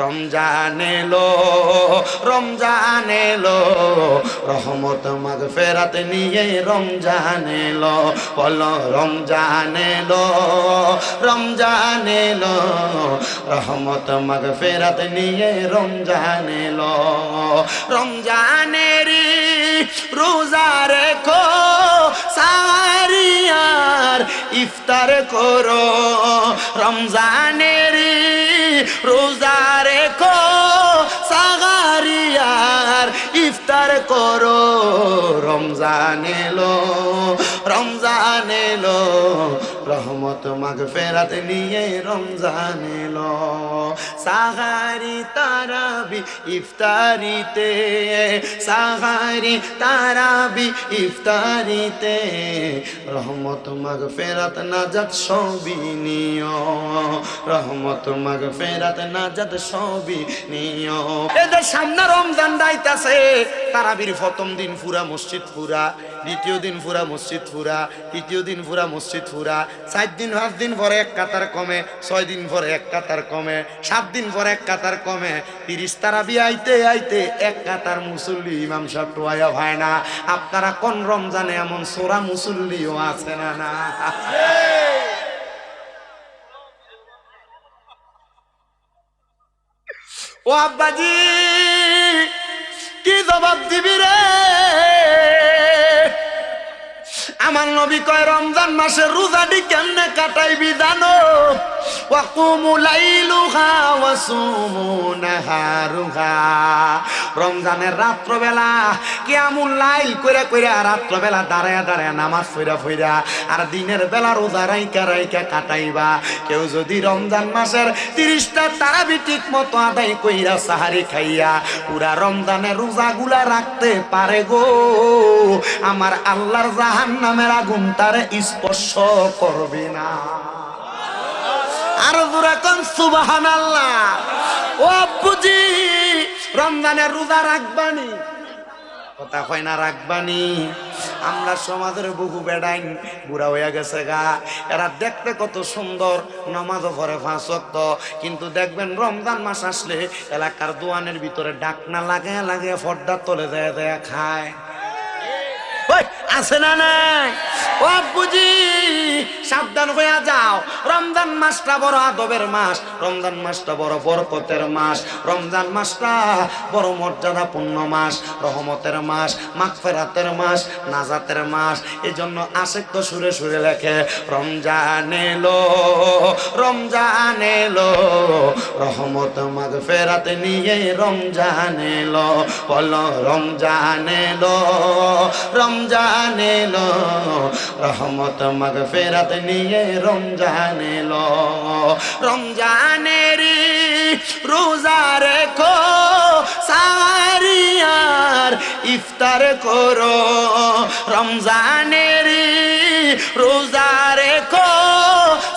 রমজান এলো, রমজান এলো, রহমত মাগফিরাত নিয়ে রমজান এলো, বলো রমজান এলো, রমজান এলো, রহমত মাগফিরাত নিয়ে রমজান এলো। রমজানেরই রোজা রেখো, সাহারি আর ইফতার করো, রমজানেরই রোজা রেখো, সাহারি আর ইফতার করো, রমজান এলো, রমজান এলো, রহমত মাগফিরাত নিয়ে রমজান এলো। সাহারি তারাবি ইফতারিতে, সাহারি তারাবি ইফতারিতে, রহমত মাগফিরাত নাজাত সবই নিও, রহমত মাগফিরাত নাজাত সবই নিও। এদের সামনে রমজান যাইতাছে, তারাবির প্রথম দিন পুরা মসজিদ পুরা, দ্বিতীয় দিন পুরা মসজিদ পুরা, তৃতীয় দিন পুরা মসজিদ পুরা, 4 দিন 5 দিন পরে এক কাতার কমে, 6 দিন পরে এক কাতার কমে, 7 দিন পরে এক কাতার কমে, 30 তারাবি আইতে আইতে এক কাতার মুসল্লি ইমাম সাহেব টোয়া হয় না। আপনারা কোন রমজানে এমন সোরা মুসল্লিও আছে না? না ও আব্বাজি কি জবাব দিবি রে? আমার নবী কয় রমজান মাসের রোজাটি কেমনে কাটাইবি জানো? ওয়াকুমু লাইলুহা ওয়াসুমু নাহারুহা, রমজানের রাত্রবেলা কিয়ামুল লাইল কইরা কইরা, রাত্রবেলা দাঁড়ায়া দাঁড়ায়া নামাজ পড়া পড়া, আর দিনের বেলা রোজা রাইকা রাইকা কাটাইবা। কেউ যদি রমজান মাসের 30টা তারাবি ঠিক মতো আদায় কইরা সাহারি খাইয়া পুরা রমজানের রোজাগুলা রাখতে পারে গো, আমার আল্লাহর জাহান্নামের আগুন তারে স্পর্শ করবে না। আর জোরে কোন সুবহানাল্লাহ। ও আব্বুজি রমজানের রোজা রাখবানি? কথা কয় না রাখবানি? আমরা সমাজের বহু বেডাইন বুড়া হইয়া গেছে গা, এরা দেখতে কত সুন্দর, নামাজও পড়ে 5 ওয়াক্ত, কিন্তু দেখবেন রমজান মাস আসলে এলাকার দোয়ানের ভিতরে ডাকনা লাগে লাগে পর্দার তলে দেয়া দেয়া খায়। আছে না নাই? ও আব্বুজি সাবধান হইয়া যাও, রমজান মাসটা বড় আদবের মাস, রমজান মাসটা বড় বরকতের মাস, রমজান মাসটা বড় মর্যাদাপূর্ণ মাস, রহমতের মাস, মাগফিরাতের মাস, নাজাতের মাস। এই জন্য আশেক তো সুরে সুরে লেখে রমজান এলো, রমজান এলো, রহমত মাগফিরাত নিয়ে রমজান এলো, বলো রমজান এলো, রমজান এলো, রহমত মাগফিরাত নিয়ে রমজান এলো। রমজানেরই রোজা রেখো, সাহারি আর ইফতার করো, রমজানেরই রোজা রেখো,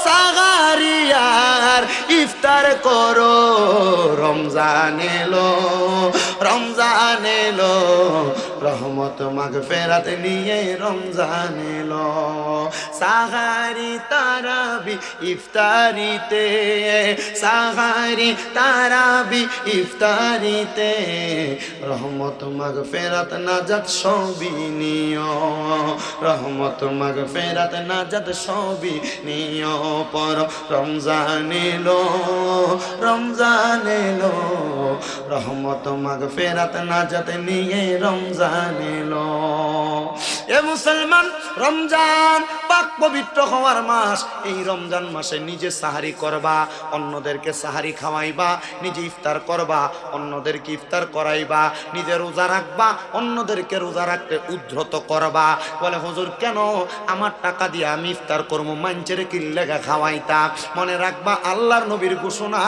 সাহারি আর ইফতার করো, রমজান এলো, রমজান এলো, রহমত মাগফিরাত নিয়ে রমজান এলো। সাহারি তারাবি ইফতারিতে, সাহারি তারাবি ইফতারিতে, রহমত মাগফিরাত নাজাত সবই নিও, রহমত মাগফিরাত নাজাত সবই নিও। পর রমজান এলো, রমজান এলো, রহমত মাগফিরাত নাজাত নিয়ে রমজান এলো। এ মুসলমান, রমজান পাক পবিত্র হওয়ার মাস। এই রমজান মাসে নিজে সাহারি করবা, অন্যদেরকে সাহারি খাওয়াইবা, নিজে ইফতার করবা, অন্যদেরকে ইফতার করাইবা, নিজে রোজা রাখবা, অন্যদেরকে রোজা রাখতে উদ্ধৃত করবা। বলে হুজুর কেন? আমার টাকা দিয়ে আমি ইফতার করবো, মানুষের কি লেগা খাওয়াইতা? মনে রাখবা আল্লাহর নবীর ঘোষণা,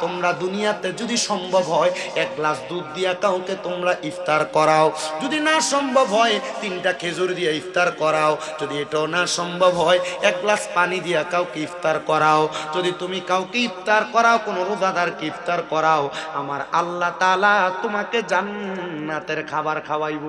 তোমরা দুনিয়াতে যদি সম্ভব হয় 1 গ্লাস দুধ দিয়া কাউকে তোমরা ইফতার করাও, যদি না সম্ভব হয় 3টা খেজুর দিয়ে ইফতার করাও, যদি এটাও না সম্ভব হয় 1 গ্লাস পানি দিয়া কাউকে ইফতার করাও। যদি তুমি কাউকে ইফতার করাও, কোনো রোজাদারকে ইফতার করাও, আমার আল্লাহ তাআলা তোমাকে জান্নাতের খাবার খাওয়াইব।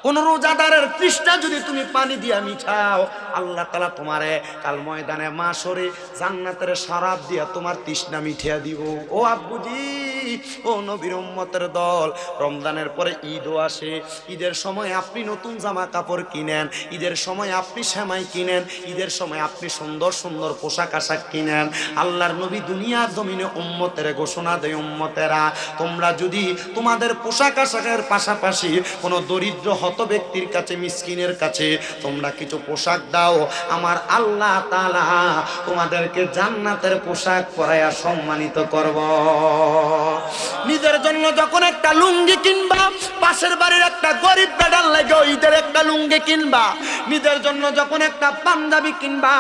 কোন রোজাদারের তৃষ্ণা যদি তুমি পানি দিয়া মিঠাও, আল্লাহ তাআলা তোমারে কাল ময়দানে মাশরে জান্নাতের শরাব দিয়া তোমার তৃষ্ণা মিঠিয়ে দিব। ও আব্বুজি, ও নবীর উম্মতের দল, রমজানের পরে ঈদও আসে। ঈদের সময় আপনি নতুন জামা কাপড় কিনেন, ঈদের সময় আপনি সেমাই কিনেন, ঈদের সময় আপনি সুন্দর সুন্দর পোশাক আশাক কিনেন। আল্লাহর নবী দুনিয়ার জমিনে উম্মতের ঘোষণা দেয়, উম্মতেরা তোমরা যদি তোমাদের পোশাক আশাকের পাশাপাশি কোনো দরিদ্র হত ব্যক্তির কাছে, মিসকিনের কাছে তোমরা কিছু পোশাক দাও, আমার আল্লাহ তাআলা তোমাদেরকে জান্নাতের পোশাক পরাইয়া সম্মানিত করব। নিজের জন্য যখন একটা লুঙ্গি কিনবা, পাশের বাড়ির একটা গরিব বেটার লাগে ঈদের একটা লুঙ্গি কিনবা। নিজের জন্য যখন একটা পাঞ্জাবি কিনবা,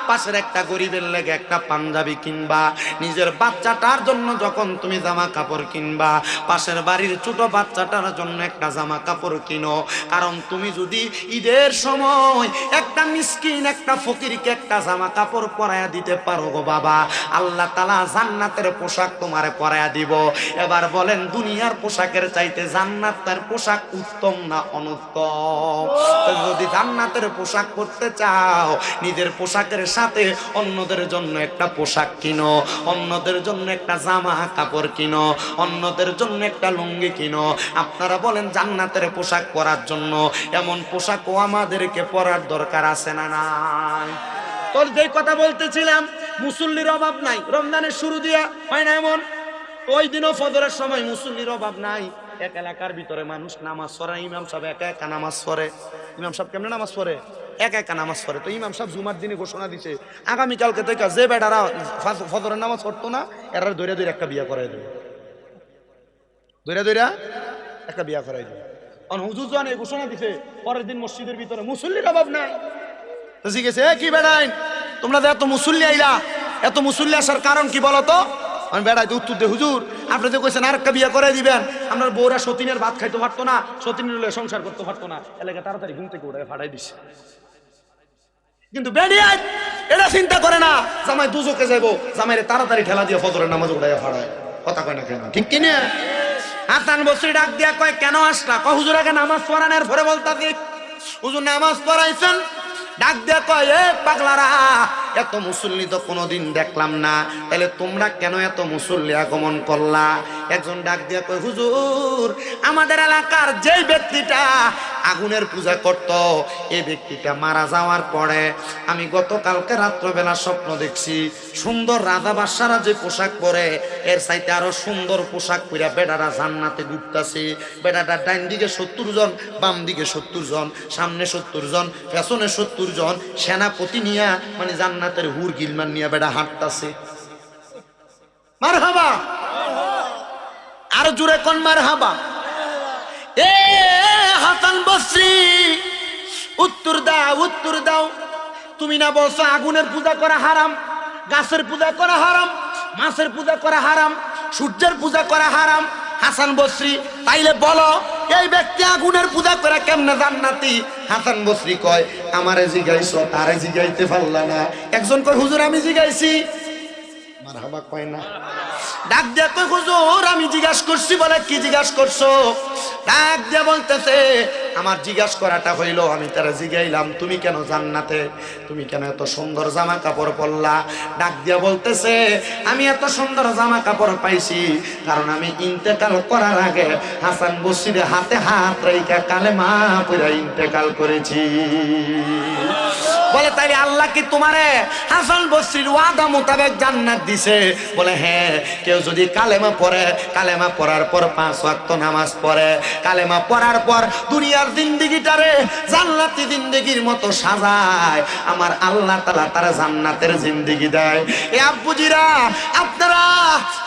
পাশের একটা গরিবের লাগে একটা পাঞ্জাবি কিনবা। নিজের বাচ্চাটার জন্য যখন তুমি জামা কাপড় কিনবা, পাশের বাড়ির ছোট বাচ্চাটার জন্য একটা জামা কাপড় কিনো। কারণ তুমি যদি ঈদের সময় একটা মিসকিন, একটা ফকিরকে একটা জামা কাপড় পরাইয়া দিতে পারো গো বাবা, আল্লাহ তাআলা জান্নাতের পোশাক তোমারে পরাইয়া দিব। এবার বলেন, দুনিয়ার পোশাকের চাইতে জান্নাতের পোশাক উত্তম না অনুত্তম? যদি জান্নাতের পোশাক পরতে চাও, নিজের পোশাকের সাথে অন্যদের জন্য একটা পোশাক কিনো, অন্যদের জন্য একটা জামা কাপড় কিনো, অন্যদের জন্য একটা লুঙ্গি কিনো। আপনারা বলেন, জান্নাতের পোশাক পরার জন্য এমন পোশাকও আমাদেরকে পরার দরকার আছে না নাই? তোর যেই কথা বলতেছিলাম, মুসল্লির অভাব নাই, রমজানের শুরু দিয়া হয় না এমন? ওই দিনও ফজরের সময় মুসল্লির অভাব নাই। এক এলাকার ভিতরে মানুষ নামাজ পড়ে, ইমাম সাহেব একা একা নামাজ পড়ে। ইমাম সাহেব কেমনে নামাজ পড়ে? একা একা নামাজ পড়ে। তো ইমাম সাহেব জুমার দিনে ঘোষণা দিছে, আগামীকালকে থেকে যে বেটারা ফজরের নামাজ পড়তো না, এরা দৌড়ে দৌড়ে একটা বিয়া করাই দেবে, দৌড়ে দৌড়ে একটা বিয়া করাই দেবে। হুজুর জান এই ঘোষণা দিছে, পরের দিন মসজিদের ভিতরে মুসল্লির অভাব নাই। তো জিজ্ঞেস, কি বেড়াইন তোমরা এত মুসল্লি আইলা, এত মুসল্লি আসার কারণ কি বলো তো? আমি বেড়াই উত্তর দে, হুজুর আপনি তো কইছেন আর একটা বিয়ে করে দিবেন, আপনার বউরা সতীনের ভাত খাইতে পারতো না, সতীনের সংসার করতে পারতো না, এলাকা তাড়াতাড়ি ঘুম থেকে উঠে ফাটাই দিছে। কিন্তু বেড়িয়ায় এটা চিন্তা করে না, জামাই দুজকে যাইবো, জামাইরে তাড়াতাড়ি ঠেলা দিয়ে ফজরের নামাজ উঠাইয়া ফাড়ায়। কথা কয় না কেন? ঠিক কিনা? হাসান বসরি ডাক দিয়া কয়, কেন আসলা? কয় হুজুর আগে নামাজ পড়ানোর পরে বলতাছি। হুজুর নামাজ পড়াইছেন, ডাক দিয়া কয়, এ পাগলারা, এত মুসল্লি তো কোনোদিন দেখলাম না, তাহলে তোমরা কেন এত মুসল্লি আগমন করলা? একজন ডাক দিয়া কয়, হুজুর আমাদের এলাকার যেই ব্যক্তিটা আগুনের পূজা করত, এই ব্যক্তিটা মারা যাওয়ার পরে আমি গতকালকে রাত্রবেলা স্বপ্ন দেখছি, সুন্দর রাজা বাদশারা যে পোশাক পরে এর চাইতে আরো সুন্দর পোশাক পরে বেটারা জান্নাতে ঘুরতাছে। বেটাটা ডাইন দিকে 70 জন, বাম দিকে 70 জন, সামনে 70 জন, পেছনে 70 জন, সেনাপতি নিয়া মানে জান্নাতের হুর গিলমান নিয়া বেটা হাঁটতাছে। মারহাবা, আর জোরে কোন মারহাবা। এ হাসান বসরি, উত্তর দাও, উত্তর দাও। তুমি না বলছো আগুনের পূজা করা হারাম, গাছের পূজা করা হারাম, মাছের পূজা করা হারাম, সূর্যের পূজা করা হারাম? হাসান বসরি, তাইলে বলো এই ব্যক্তি আগুনের পূজা করে কেমনে জান্নাতি? হাসান বসরি কয়, আমারে জিগাইছো, তারে জিগাইতে পারলা না। একজন কয়, হুজুর আমি জিগাইছি। মারহাবা কয় না। ডাক দিয়া কয়, হুজুর আমি জিজ্ঞাসা করছি। বলে, কি জিজ্ঞাসা করছো? ডাক দিয়া বলতেছে, আমার জিজ্ঞাসা করাটা হইল, আমি তারা জিগাইলাম তুমি কেন জান্নাতে, তুমি কেন এত সুন্দর জামা কাপড় পরলা? ডাক দিয়া বলতেছে, আমি এত সুন্দর জামা কাপড় পাইছি কারণ আমি ইন্তেকাল করার আগে হাসান বসরির হাতে হাত রেখে কালেমা পড়ে ইন্তেকাল করেছি। বলে, তাইলে আল্লাহ কি তোমারে হাসান বসরির ওয়াদা মোতাবেক জান্নাত দিছে? বলে, হ্যাঁ, কেউ যদি কালেমা পড়ে, কালেমা পড়ার পর 5 ওয়াক্ত নামাজ পড়ে, কালেমা পড়ার পর দুনিয়ার জিন্দেগিটারে জান্নাতি জিন্দেগির মতো সাজায়, আমার আল্লাহ তাআলা তারা জান্নাতের জিন্দেগি দেয়। এ আব্বুজিরা, আপনারা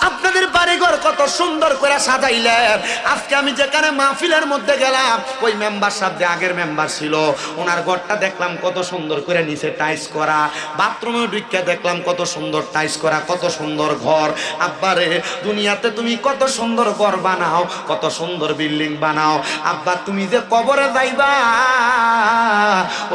আপনাদের বাড়িঘর কত সুন্দর করে সাজাইলেন। আজকে আমি যেখানে মাহফিলের মধ্যে গেলাম, ওই মেম্বার সাহেব যে আগের মেম্বার ছিল, ওনার ঘরটা দেখলাম কত সুন্দর করে নিচে টাইলস করা, বাথরুমে ঢুকে দেখলাম কত সুন্দর টাইলস করা, কত সুন্দর ঘর। আব্বারে, দুনিয়াতে তুমি কত সুন্দর ঘর বানাও, কত সুন্দর বিল্ডিং বানাও, আব্বা তুমি যে কবরে যাইবা,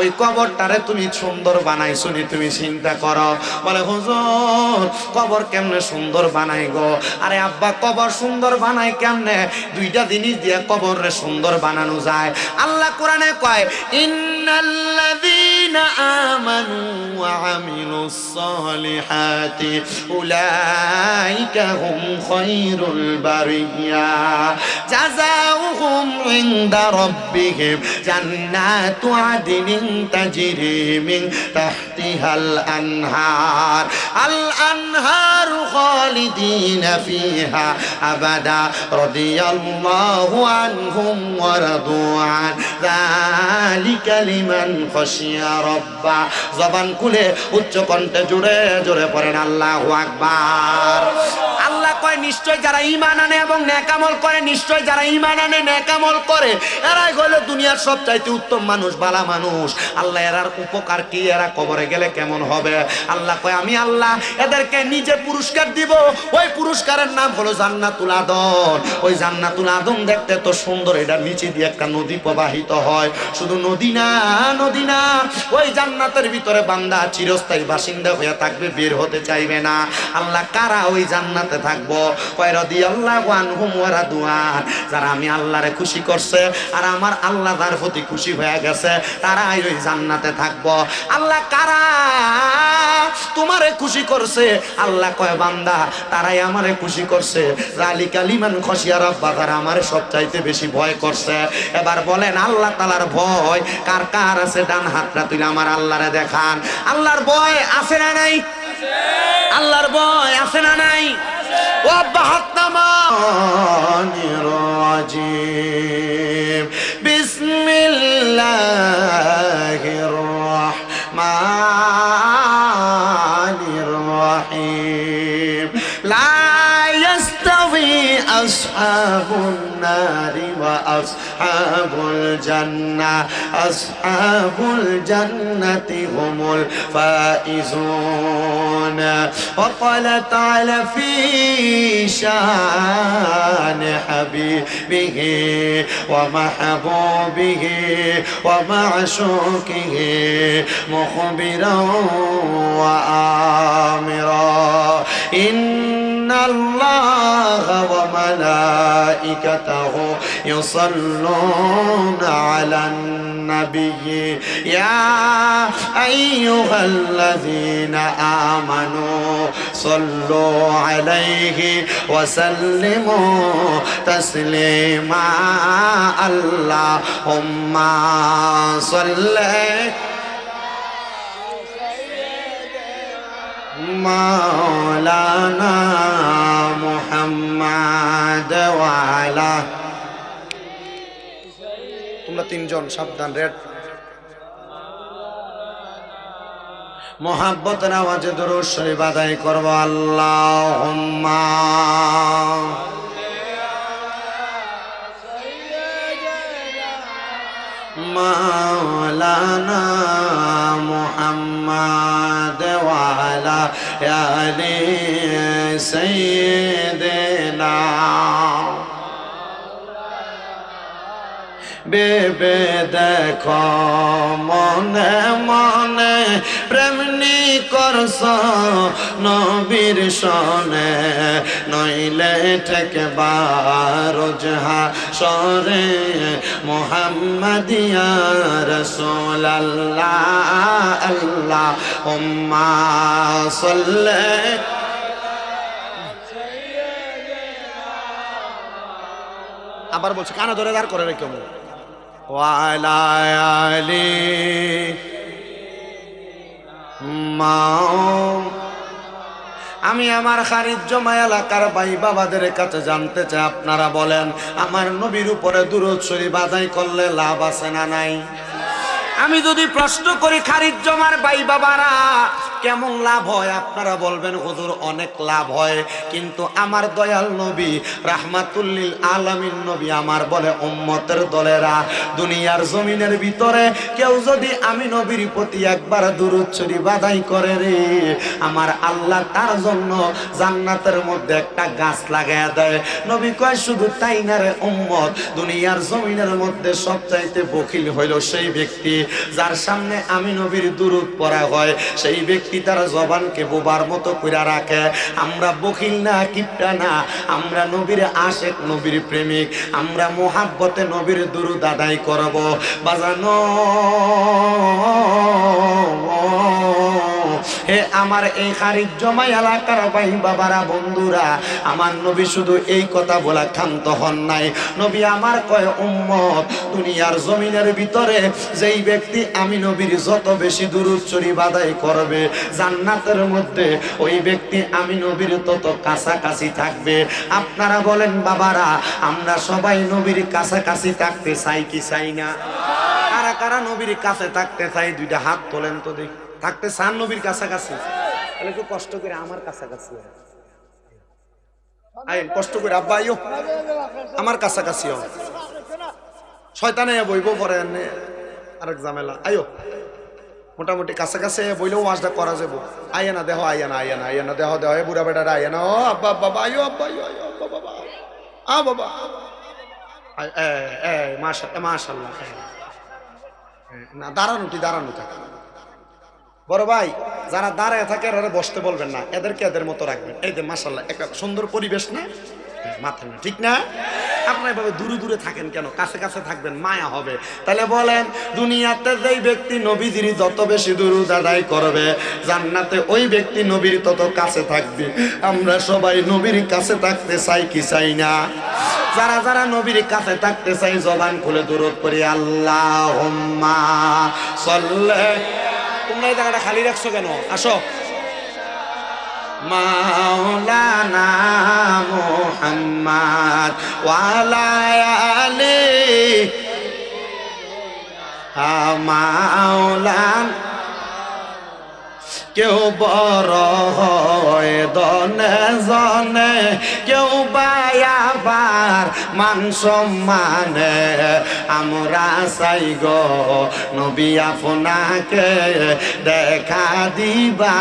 ওই কবরটারে তুমি সুন্দর বানাইছো নি, তুমি চিন্তা করো। বলে, হুজুর কবর কেমনে সুন্দর বানাই গো? আরে আব্বা, কবর সুন্দর বানায় কেমনে? দুইটা জিনিস দিয়ে কবরে সুন্দর বানানো যায়। আল্লাহ কোরআনে কয়, ইন্নাল্লাযীনা আমানু ওয়া আমিলুস সালিহাতি উলাইকা হুম খায়রুল বারিয়া জাযাউহুম ইনদা রাব্বিহিম জান্নাতু আদনিন তাজরি মিন তাহতিহাল আনহার আল আনহারু খালিদিনা ফিহা আবাদা রাদিয়াল্লাহু আনহুম ওয়া রাদু আন যালিকা লিমান খাশিয়া রাব্বা। জবান খুলে উচ্চ কণ্ঠে জোরে জোরে পড়েন আল্লাহু আকবার। আল্লাহ কয় নিশ্চয় যারা ঈমান আনে এবং নেক আমল করে, নিশ্চয় যারা ঈমান আনে নেক আমল করে এরাই হলো দুনিয়ার সবচাইতে উত্তম মানুষ, ভালো মানুষ। আল্লাহ এরার উপকার কি? এরা কবরে গেলে কেমন হবে? আল্লাহ কয় আমি আল্লাহ এদেরকে নিজে পুরস্কার দিব। ওই পুরস্কারের নাম হলো জান্নাতুল আদন। ওই জান্নাতুল আদন দেখতে তো সুন্দর, এটার নিচে দিয়ে একটা নদী প্রবাহিত হয়। শুধু নদী না, নদী না, ওই জান্নাতের ভিতরে বান্দা চিরস্থায়ী বাসিন্দা হয়ে থাকবে, বের হতে চাইবে না। আল্লাহ কারা ওই জান্নাতে থাকবো? কয় রাদিয়াল্লাহু আনহুম ওয়া রাদু আন। যারা আমি আল্লাহরে খুশি করছে আর আমার আল্লাহ তার প্রতি খুশি হয়ে গেছে, তারাই ওই জান্নাতে থাকবো। আল্লাহ কারা তোমারে খুশি করছে? আল্লাহ কয় বান্দা তারাই আমারে খুশি করছে। যালিকা লিমান খাশিয়া রাব্বা, তারা আমারে সবচাইতে বেশি ভয় করছে। এবার বলেন আল্লাহ তাআলার ভয় কার কার আছে? ডান হাতটা তুলে আমার আল্লাহরে দেখান। আল্লাহর ভয় আছে না নাই? আল্লাহর ভয় আছে না নাই? ও আব্বা হাত নামানির রাজিম বিসমিল্লাহির রাহমানির রাহিম লা ইয়াস্তাবি আসহাবুন নারি ওয়া আসহাবুল জান্নাহ আসহাবুল জান্নাতি হুমুল ফাইজুন। ওয়া ক্বালা তাআলা ফি শান হাবিবিহি ওয়া মাহবুবিহি ওয়া মা'শুকিহি মুখবিরান ওয়া আমিরা ইন্নাল্লাহা ওয়া মালাইকাতাহু يصلون على النبي يا أيها الذين آمنوا صلوا عليه وسلموا تسليما اللهم صل مولانا محمد وعلى তোমরা তিনজন সাবধান, রেড মোহাব্বতের আওয়াজে দরুদ শরীফ আদায় করব। আল্লাহুম্মা মাওলানা মুহাম্মদ ওয়া আলা আলি সাইয়্যিদিনা বেবে দেখো মনে মনে প্রেমনি করছ নবীর সনে নইলে ঠেকবার রোজহা সরে মুহাম্মাদিয়া রাসূলুল্লাহ আল্লাহুম্মা সাল্লি আবার বলছে কানা ধরে দাঁড় করে রেখে ওয়ালা আলি মাও। আমি আমার খারিজ জমা এলাকার ভাই বাবাদের কাছে জানতে চাই, আপনারা বলেন আমার নবীর উপরে দুরূদ শরীফ আদায় করলে লাভ আছে না নাই? আমি যদি প্রশ্ন করি খারিজ জমার ভাই বাবারা কেমন লাভ হয়? আপনারা বলবেন হুজুর অনেক লাভ হয়, কিন্তু আমার দয়াল নবী রাহমাতুল লিল আলামিন নবী আমার বলে উম্মতের দলেরা দুনিয়ার জমিনের ভিতরে কেউ যদি আমি নবীর প্রতি একবার দুরূদ শরীফ আদায় করে রে, আমার আল্লাহ তার জন্য জান্নাতের মধ্যে একটা গাছ লাগায়া দেয়। নবী কয় শুধু তাই না রে উম্মত, দুনিয়ার জমিনের মধ্যে সবচাইতে বখিল হইল সেই ব্যক্তি যার সামনে আমি নবীর দুরূদ পড়া হয়, সেই ব্যক্তি ব্যক্তি তার জবানকে বোবার মতো কইরা রাখে, আমরা বখিল না, কিপটা না, আমরা নবীর আশেক, নবীর প্রেমিক, আমরা মোহাব্বতে নবীর দুরূদ আদায় করব। বাজানো হে আমার এই খারিজ জমাই এলাকার ভাই বাবারা, বন্ধুরা, আমার নবী শুধু এই কথা বলা ক্ষান্ত হন নাই। নবী আমার কয়, উম্মত, দুনিয়ার জমিনের ভিতরে যেই ব্যক্তি আমি নবীর যত বেশি দুরূদ শরীফ আদায় করবে, জান্নাতের মধ্যে ওই ব্যক্তি আমি নবীর তত কাছাকাছি থাকবে। আপনারা বলেন বাবারা, আমরা সবাই নবীর কাছাকাছি থাকতে চাই কি চাই না? কারা কারা নবীর কাছে থাকতে চাই? দুইটা হাত তোলেন তো দেখি। থাকতে চান নবীর কাছাকাছি? তাহলে একটু কষ্ট করে আমার কাছাকাছি আইন, কষ্ট করে আব্বা আইও আমার কাছাকাছি। শয়তানে বইব পরে আরেক ঝামেলা। আইও মোটামুটি কাছাকাছি বইলেও ওয়াজটা করা যাবো। আইয়া না দেহ, আইয়া না, আইয়া না, আইয়া না দেহ, দেহ বুড়া বেটারা আইয়া না। ও আব্বা বাবা আইও, আব্বা আইও, আইও আব্বা বাবা, আ বাবা, মাশাআল্লাহ। না দাঁড়ানোটি দাঁড়ানো থাকে। বড় ভাই, যারা দাঁড়ায় থাকে এরা বসতে বলবেন না, এদেরকে এদের মতো রাখবেন। এই যে মাশাআল্লাহ, একটা সুন্দর পরিবেশ না? মাথা না, ঠিক না? আপনার এভাবে দূরে দূরে থাকেন কেন? কাছে কাছে থাকবেন, মায়া হবে। তাহলে বলেন, দুনিয়াতে যেই ব্যক্তি নবীজির যত বেশি দুরূদ আদায় করবে, জান্নাতে ওই ব্যক্তি নবীর তত কাছে থাকবে। আমরা সবাই নবীর কাছে থাকতে চাই কি চাই না? যারা যারা নবীর কাছে থাকতে চাই, জবান খুলে দুরূদ পড়ি, আল্লাহুম্মা সাল্লি। তোমরা এই জায়গাটা খালি রাখছো কেন? আসো। মাওলানা মুহাম্মদ ওয়া আলা আলিহি মাওলানা। কেউ বড় হয় দনে জনে, কেউ বায়াবার মান সম্মানে, আমরা চাই গো নবী আপনাকে দেখা দিবা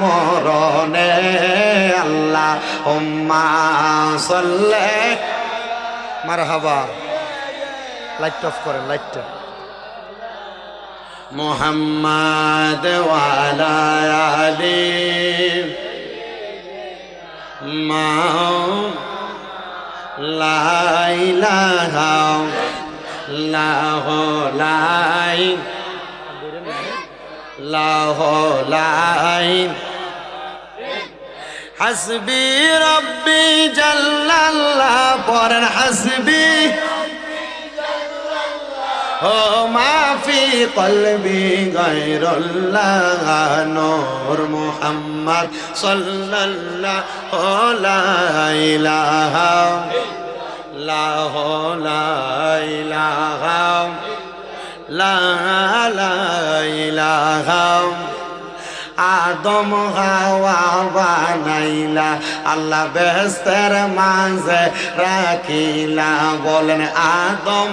মরণে। আল্লাহুম্মা সাল্লি। মারহাবা। লাইট অফ করেন, লাইটটা। মুহাম্মদ ওয়া আলা আলিহি লা ইলাহা ইল্লাল্লাহু লা হাসবি রাব্বি জাল্লাল্লাহ। পড়েন হাসবি ও মাফি কলবি গায়রুল্লাহ, নূর মুহাম্মদ সাল্লাল্লাহু লা ইলাহা লা ইলাহা। আদম হাওয়া বানাইলা, আল্লাহ বেহেশতের মাঝে রাখিলা। বলেন, আদম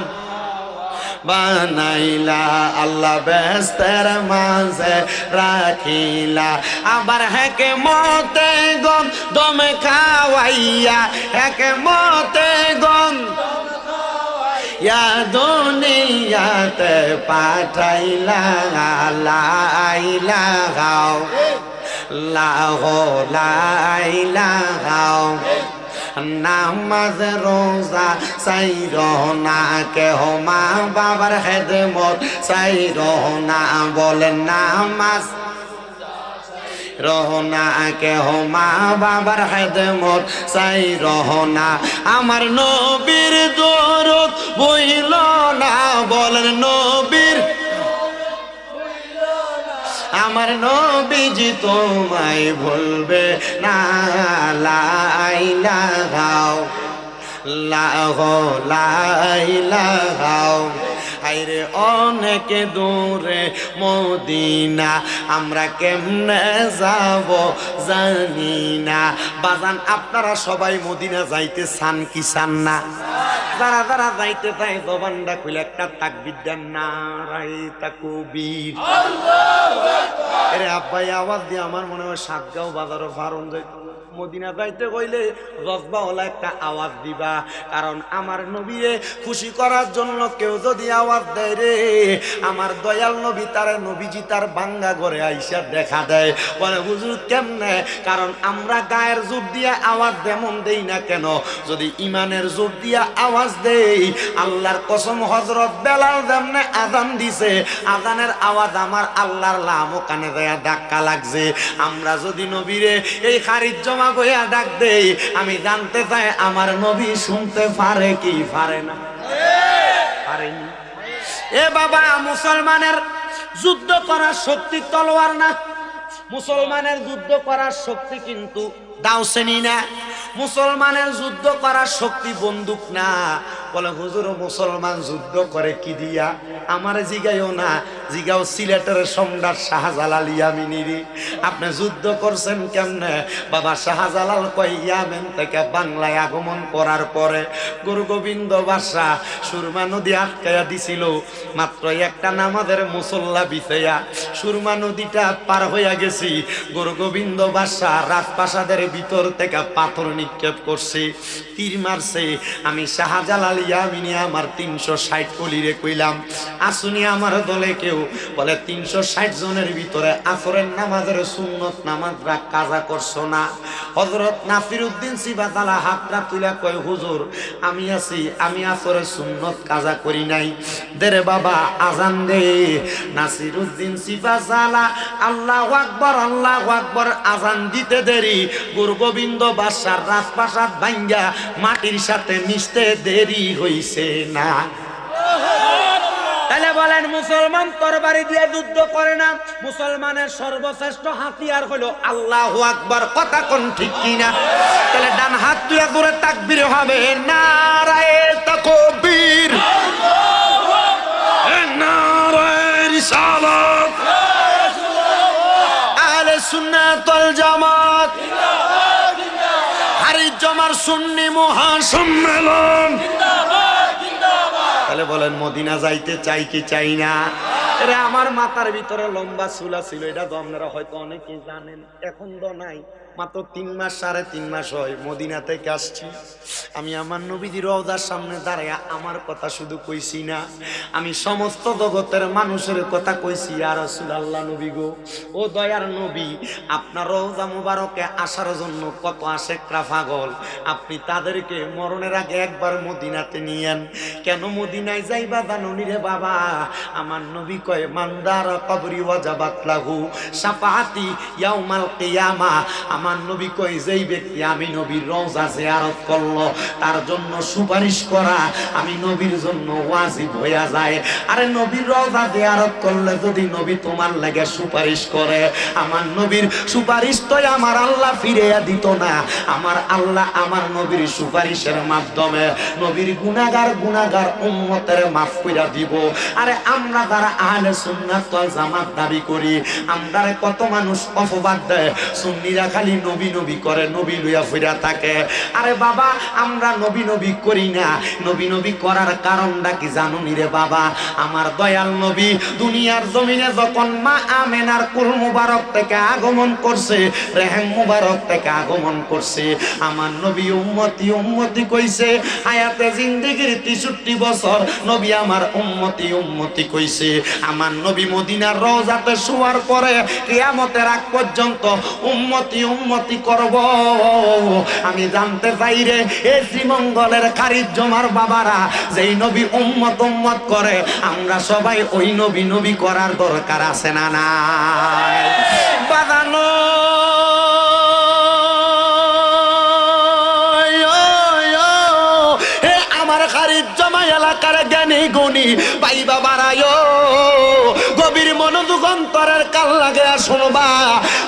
বানাইলা, আল্লাহ বেহেশতের মাঝে রাখিলা। আবার হেকেমতে গম দমে খাওয়াইয়া, হেকেমতে গম ইয়া দুনিয়াতে পাঠাইলা। লা ইলাহা লা ইলাহা। নামাজ রোজা চাইর না, কেহ মা বাবার খেদমত চাইর না। বলেন, নামাজ রহনা, কেহ মা বাবার খেদমত চাইর না। আমার নবীর দরদ বইল না। বলেন, নবীর, আমার নবীজি তোমায় ভুলবে না। লা ইলাহা ইল্লাল্লাহ। হায়রে অনেক দূরে মদিনা, আমরা কেমনে যাব জানি না। বাজান, আপনারা সবাই মদিনা যাইতে চান কি চান না? যারা যারা যাইতে চাই জবানটা খুলে একটা তাকবীর দেন, নারায়ে তাকবীর। আল্লাহু আকবার। আরে আব্বাই আওয়াজ দিয়ে আমার মনে হয় সাতগাঁও বাজারও ফারণ যাইতো। মদিনা যাইতে কইলে জজবাওয়ালা একটা আওয়াজ দিবা, কারণ আমার নবীরে খুশি করার জন্য কেউ যদি আওয়াজ দেয় রে, আমার দয়াল নবী তার নবীজি তার বাঙ্গা ঘরে আইসা দেখা দেয়। বলে হুজুর কেমনে? কারণ আমরা গায়ের জোর দিয়ে আওয়াজ যেমন দেই না কেন, যদি ইমানের জোর দিয়ে আওয়াজ দেই, আল্লাহর কসম হযরত বেলাল যেমনে আযান দিছে, আযানের আওয়াজ আমার আল্লাহর লামো কানে দেয়া ধাক্কা লাগছে। আমরা যদি নবীরে এই খারিজ জমা কইয়া ডাক দেই, আমি জানতে চাই আমার নবী শুনতে পারে কি পারে না? পারেনি। এ বাবা, মুসলমানের যুদ্ধ করার শক্তি তলোয়ার না, মুসলমানের যুদ্ধ করার শক্তি কিন্তু দাওসেনি না, মুসলমানের যুদ্ধ করার শক্তি বন্দুক না। বলে হুজুর মুসলমান যুদ্ধ করে কি দিয়া? আমার জিগাইও না, জিগাও সিলেটের সম্রাট শাহজালাল ইয়ামিনীরি। আপনি যুদ্ধ করছেন কেমনে? বাবা শাহজালাল কয় ইয়ামেন থেকে বাংলায় আগমন করার পরে গুরু গোবিন্দ বাদশাহ সুরমা নদী আটকাইয়া দিছিল, মাত্র একটা নামাজের মুসল্লা বিছাইয়া সুরমা নদীটা পার হইয়া গেছি। গুরু গোবিন্দ বাদশাহ রাজপ্রাসাদের ভিতর থেকে পাথর নিক্ষেপ করছে, তীর মারছে। আমি শাহজালাল ইয়ামিনী আমার 360 কলিরে কইলাম, আসুনি আমার দলে কেউ। বলে 360 জনের ভিতরে আসরের নামাজের সুন্নত নামাজরা কাজা করছো না? হযরত নাসিরউদ্দিন সিবাতালা হাতটা তুলে কয় হুজুর আমি আছি, আমি আসরের সুন্নত কাজা করি নাই। দেরে বাবা আজান দে। নাসিরউদ্দিন সিবাতালা আল্লাহু আকবার আল্লাহু আকবার আজান দিতে দেরি, গুরু গোবিন্দ বাদশার রাজপ্রাসাদ ভাঙ্গা মাটির সাথে মিশতে দেরি হইছে না। তাহলে বলেন মুসলমান তরবারি দিয়ে যুদ্ধ করে না, মুসলমানের সর্বশ্রেষ্ঠ হাতিয়ার হলো আল্লাহু আকবার। কথা কোন ঠিক কিনা? তাহলে ডান হাত তুলে দূরে তাকবীর হবে, নারায়ে তাকবীর, নারায়ে রিসালাত, আহলে সুন্নাত ওয়াল জামাত, খারিজ জমার সুন্নি মহাসম্মেলন। তাহলে বলেন মদিনা যাইতে চাই কি চাই না? এরা আমার মাথার ভিতরে লম্বা চুলা ছিল, এটা তো আপনারা হয়তো অনেকেই জানেন, এখন তো নাই। মাত্র 3 মাস 3.5 মাস হয় মদিনা থেকে আসছি। আমি আমার নবীজির রওজার সামনে দাঁড়াইয়া আমার কথা শুধু কইছি না, আমি সমস্ত জগতের মানুষের কথা কইছি। ইয়া রাসূলুল্লাহ, নবী গো, ও দয়ার নবী, আপনার রওজা মুবারকে আসার জন্য কত আশেকরা পাগল, আপনি তাদেরকে মরণের আগে একবার মদিনাতে নিয়েন। কেন মদিনায় যাইবা জানুনি রে বাবা? আমার নবী কয় মানদার কবরি ওয়াজাবাত লাহু শাফাআতি ইয়াউমাল কিয়ামা। আমার নবী কয় যেই ব্যক্তি আমি নবীর রওজা জিয়ারত করলো, তার জন্য সুপারিশ করা আমি নবীর জন্য ওয়াজিব হইয়া যায়। আরে নবীর রওজা জিয়ারত করলে যদি নবী তোমার লাগে সুপারিশ করে, আমার নবীর সুপারিশ তো আমার আল্লাহ ফিরিয়ে দিত না। আমার আল্লাহ আমার নবীর সুপারিশের মাধ্যমে নবীর গুনাহগার উম্মতের মাফ কইরা দিব। আরে আমরা যারা আহলে সুন্নাত ওয়াল জামাত দাবি করি, আমরা কত মানুষ অপবাদ দেয়, সুন্নিরা খালি নবী নবী করে, নবী লইয়া ফিরা থাকে। আরে বাবা আমরা নবী নবী করি না, নবী নবী করার কারণটা কি জানুনি রে বাবা? আমার দয়াল নবী দুনিয়ার জমিনে যখন মা আমেনার কুল মুবারক থেকে আগমন করছে, রেহেম মুবারক থেকে আগমন করছে, আমার নবী উম্মতি উম্মতি কইছে। হায়াতে জিন্দেগির 63 বছর নবী আমার উম্মতি উম্মতি কইছে। আমার নবী মদিনার রওজাতে শোয়ার পরে কিয়ামতের আগ পর্যন্ত উম্মতি উম্মতি করব। আমি জানতে চাই রে, এই শ্রীমঙ্গলের খারিজ জমার বাবারা যেই নবী উম্মত উম্মত করে, আমরা সবাই ওই নবী নবী করার দরকার আছে না নাই? বাদানো আমার খারিজ জমা এলাকার জ্ঞানী গুণী ভাই বাবারায়, গভীর মনোযোগ অন্তরের কাল লাগে শুনবা।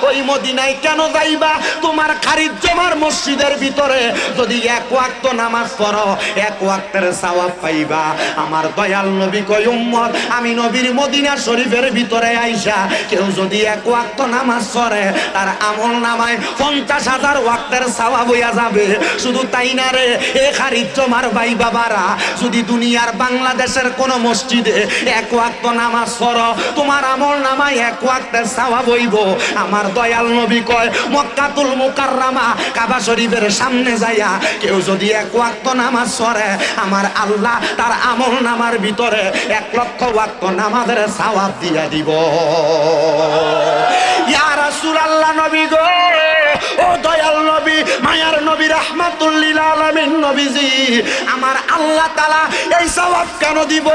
ওই মদিনায় কেন যাইবা? তোমার খারিজ জমার মসজিদের ভিতরে যদি 1 ওয়াক্ত নামাজ পড়ো, 1 ওয়াক্তের সওয়াব পাইবা। আমার দয়াল নবী কয় উম্মত, আমি নবীর মদিনা শরীফের ভিতরে আইসা কেউ যদি 1 ওয়াক্ত নামাজ পড়ে, তার আমল নামায় 50,000 ওয়াক্তের সওয়াব হইয়া যাবে। শুধু তাই না রে, এ খারিজ জমার ভাই বাবারা, যদি দুনিয়ার বাংলাদেশের কোন মসজিদে 1 ওয়াক্ত নামাজ পড়ো, তোমার তোমার আমল নামায় এক ওয়াক্তের সওয়াব হইব। আমার দয়াল নবী কয় মক্কাতুল মুকাররমা কাবা শরীফের সামনে যাইয়া কেউ যদি এক ওয়াক্ত নামাজ পড়ে আমার আল্লাহ তার আমল নামার ভিতরে 1,00,000 ওয়াক্ত নামাজের সওয়াব দিয়া দিব। ইয়া রাসূলুল্লাহ নবী গো, ও দয়াল নবী, মায়ার নবী, রাহমাতুল লিল আলামিন নবীজি, আমার আল্লাহ তাআলা এই সওয়াব কেন দিব?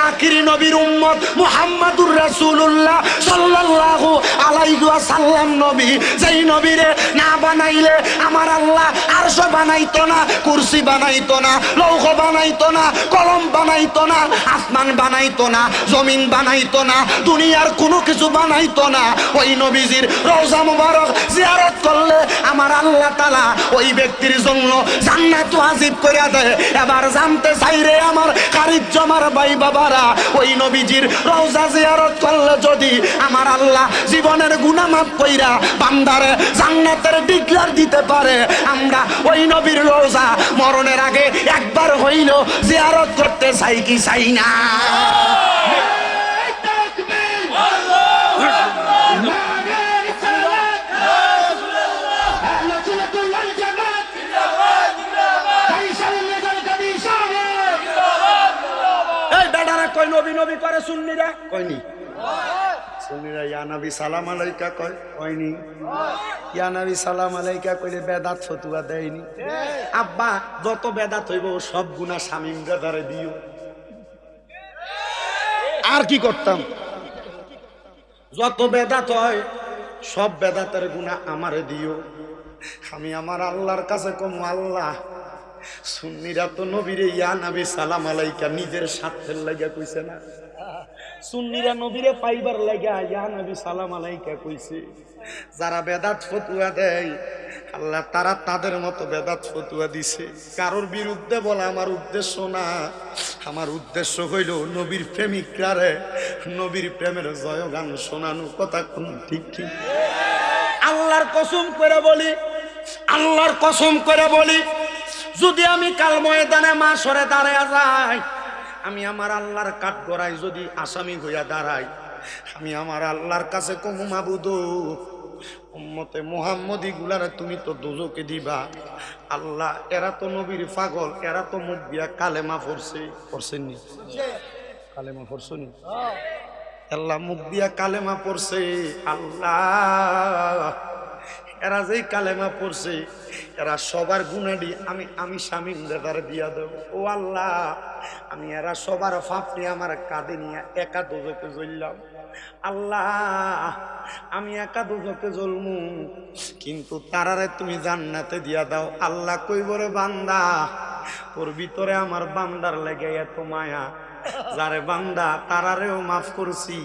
আখিরি নবীর উম্মত মুহাম্মাদুর রাসূলুল্লাহ সাল্লাল্লাহু আলাইহি ওয়াসাল্লাম নবী, যেই নবীরে না বানাইলে আমার আল্লাহ আরশ বানাইতো না, কুরসি বানাইতো না, লৌহ বানাইতো না, কলম বানাইতো না, আসমান বানাইতো না, জমিন বানাইতো না, দুনিয়ার কোনো কিছু বানাইতো না। ওই নবীজির রওজা মুবারক জিয়ারত করলে আমার আল্লাহ তাআলা ওই ব্যক্তির জন্য জান্নাত ওয়াজিব করে দেয়। এবার জানতে চাই রে আমার খারিজ্জমার ভাই বাবারা, ওই নবীজির রওজা জিয়ারত করলে যদি আমার আল্লাহ জীবনের গুনাহ মাফ কইরা বান্দারে জান্নাতের ডিক্লার দিতে পারে, আমরা ওই নবীর রওজা মরণের আগে একবার হইল জিয়ারত করতে চাই কি চাই না? কয় নবী নবী করে সুন্নিরা কয়নি? সুন্নিরা ইয়া নবী সালাম আলাইকা কয় কয়নি? ইয়া নবী সালাম আলাইকা কইলে বেদাত ফতুয়া দেয়নি। আব্বা যত বেদাত হইব সব গুনাহ শামীম দাদারে দিও। আর কি করতাম? যত বেদাত হয় সব বেদাতের গুনাহ আমারে দিও। আমি আমার আল্লাহর কাছে কম, আল্লাহ সুন্নিরা তো নবীরে ইয়া নবী সালাম আলাইকা নিজের স্বার্থের লাগা কইছে না, সুন্নিরা নবীরে পাইবার লাগা ইয়া নবী সালাম আলাইকা কইছে। যারা বেদাত ফতুয়া দেয় আল্লাহ তারা তাদের মতো বেদাত ফতুয়া দিছে। কারোর বিরুদ্ধে বলা আমার উদ্দেশ্য না, আমার উদ্দেশ্য হইল নবীর প্রেমিকরারে নবীর প্রেমের জয়গান শোনানো। কথা কোন ঠিক ঠিক? আল্লাহর কসম করে বলি, আল্লাহর কসম করে বলি, যদি আমি কাল ময়দানে মাশরে দাঁড়ায়া যাই, আমি আমার আল্লাহর কাঠগড়ায় যদি আসামি হইয়া দাঁড়াই, আমি আমার আল্লাহর কাছে কমু মাবুদ উম্মতে মুহাম্মদী গুলারে তুমি তো দোজকে দিবা। আল্লাহ এরা তো নবীর পাগল, এরা তো মুখ দিয়া কালেমা পড়ছে, পড়ছেননি? কালেমা পড়ছনি? আল্লাহ মুখ দিয়া কালেমা পড়ছে। আল্লাহ এরা যেই কালেমা পড়ছে এরা সবার গুনাহটি আমি শামীম দাদারে দিয়া দেব। ও আল্লাহ, আমি এরা সবার ফাপনি আমার কাঁধে নিয়ে একা দোজকে জ্বললাম। আল্লাহ আমি একা দোজকে জ্বলমু, কিন্তু তারারে তুমি জান্নাতে দিয়া দাও। আল্লাহ কইবরে বান্দা, তোর ভিতরে আমার বান্দার লেগে এত মায়া, যারে বান্দা তারারেও মাফ করছি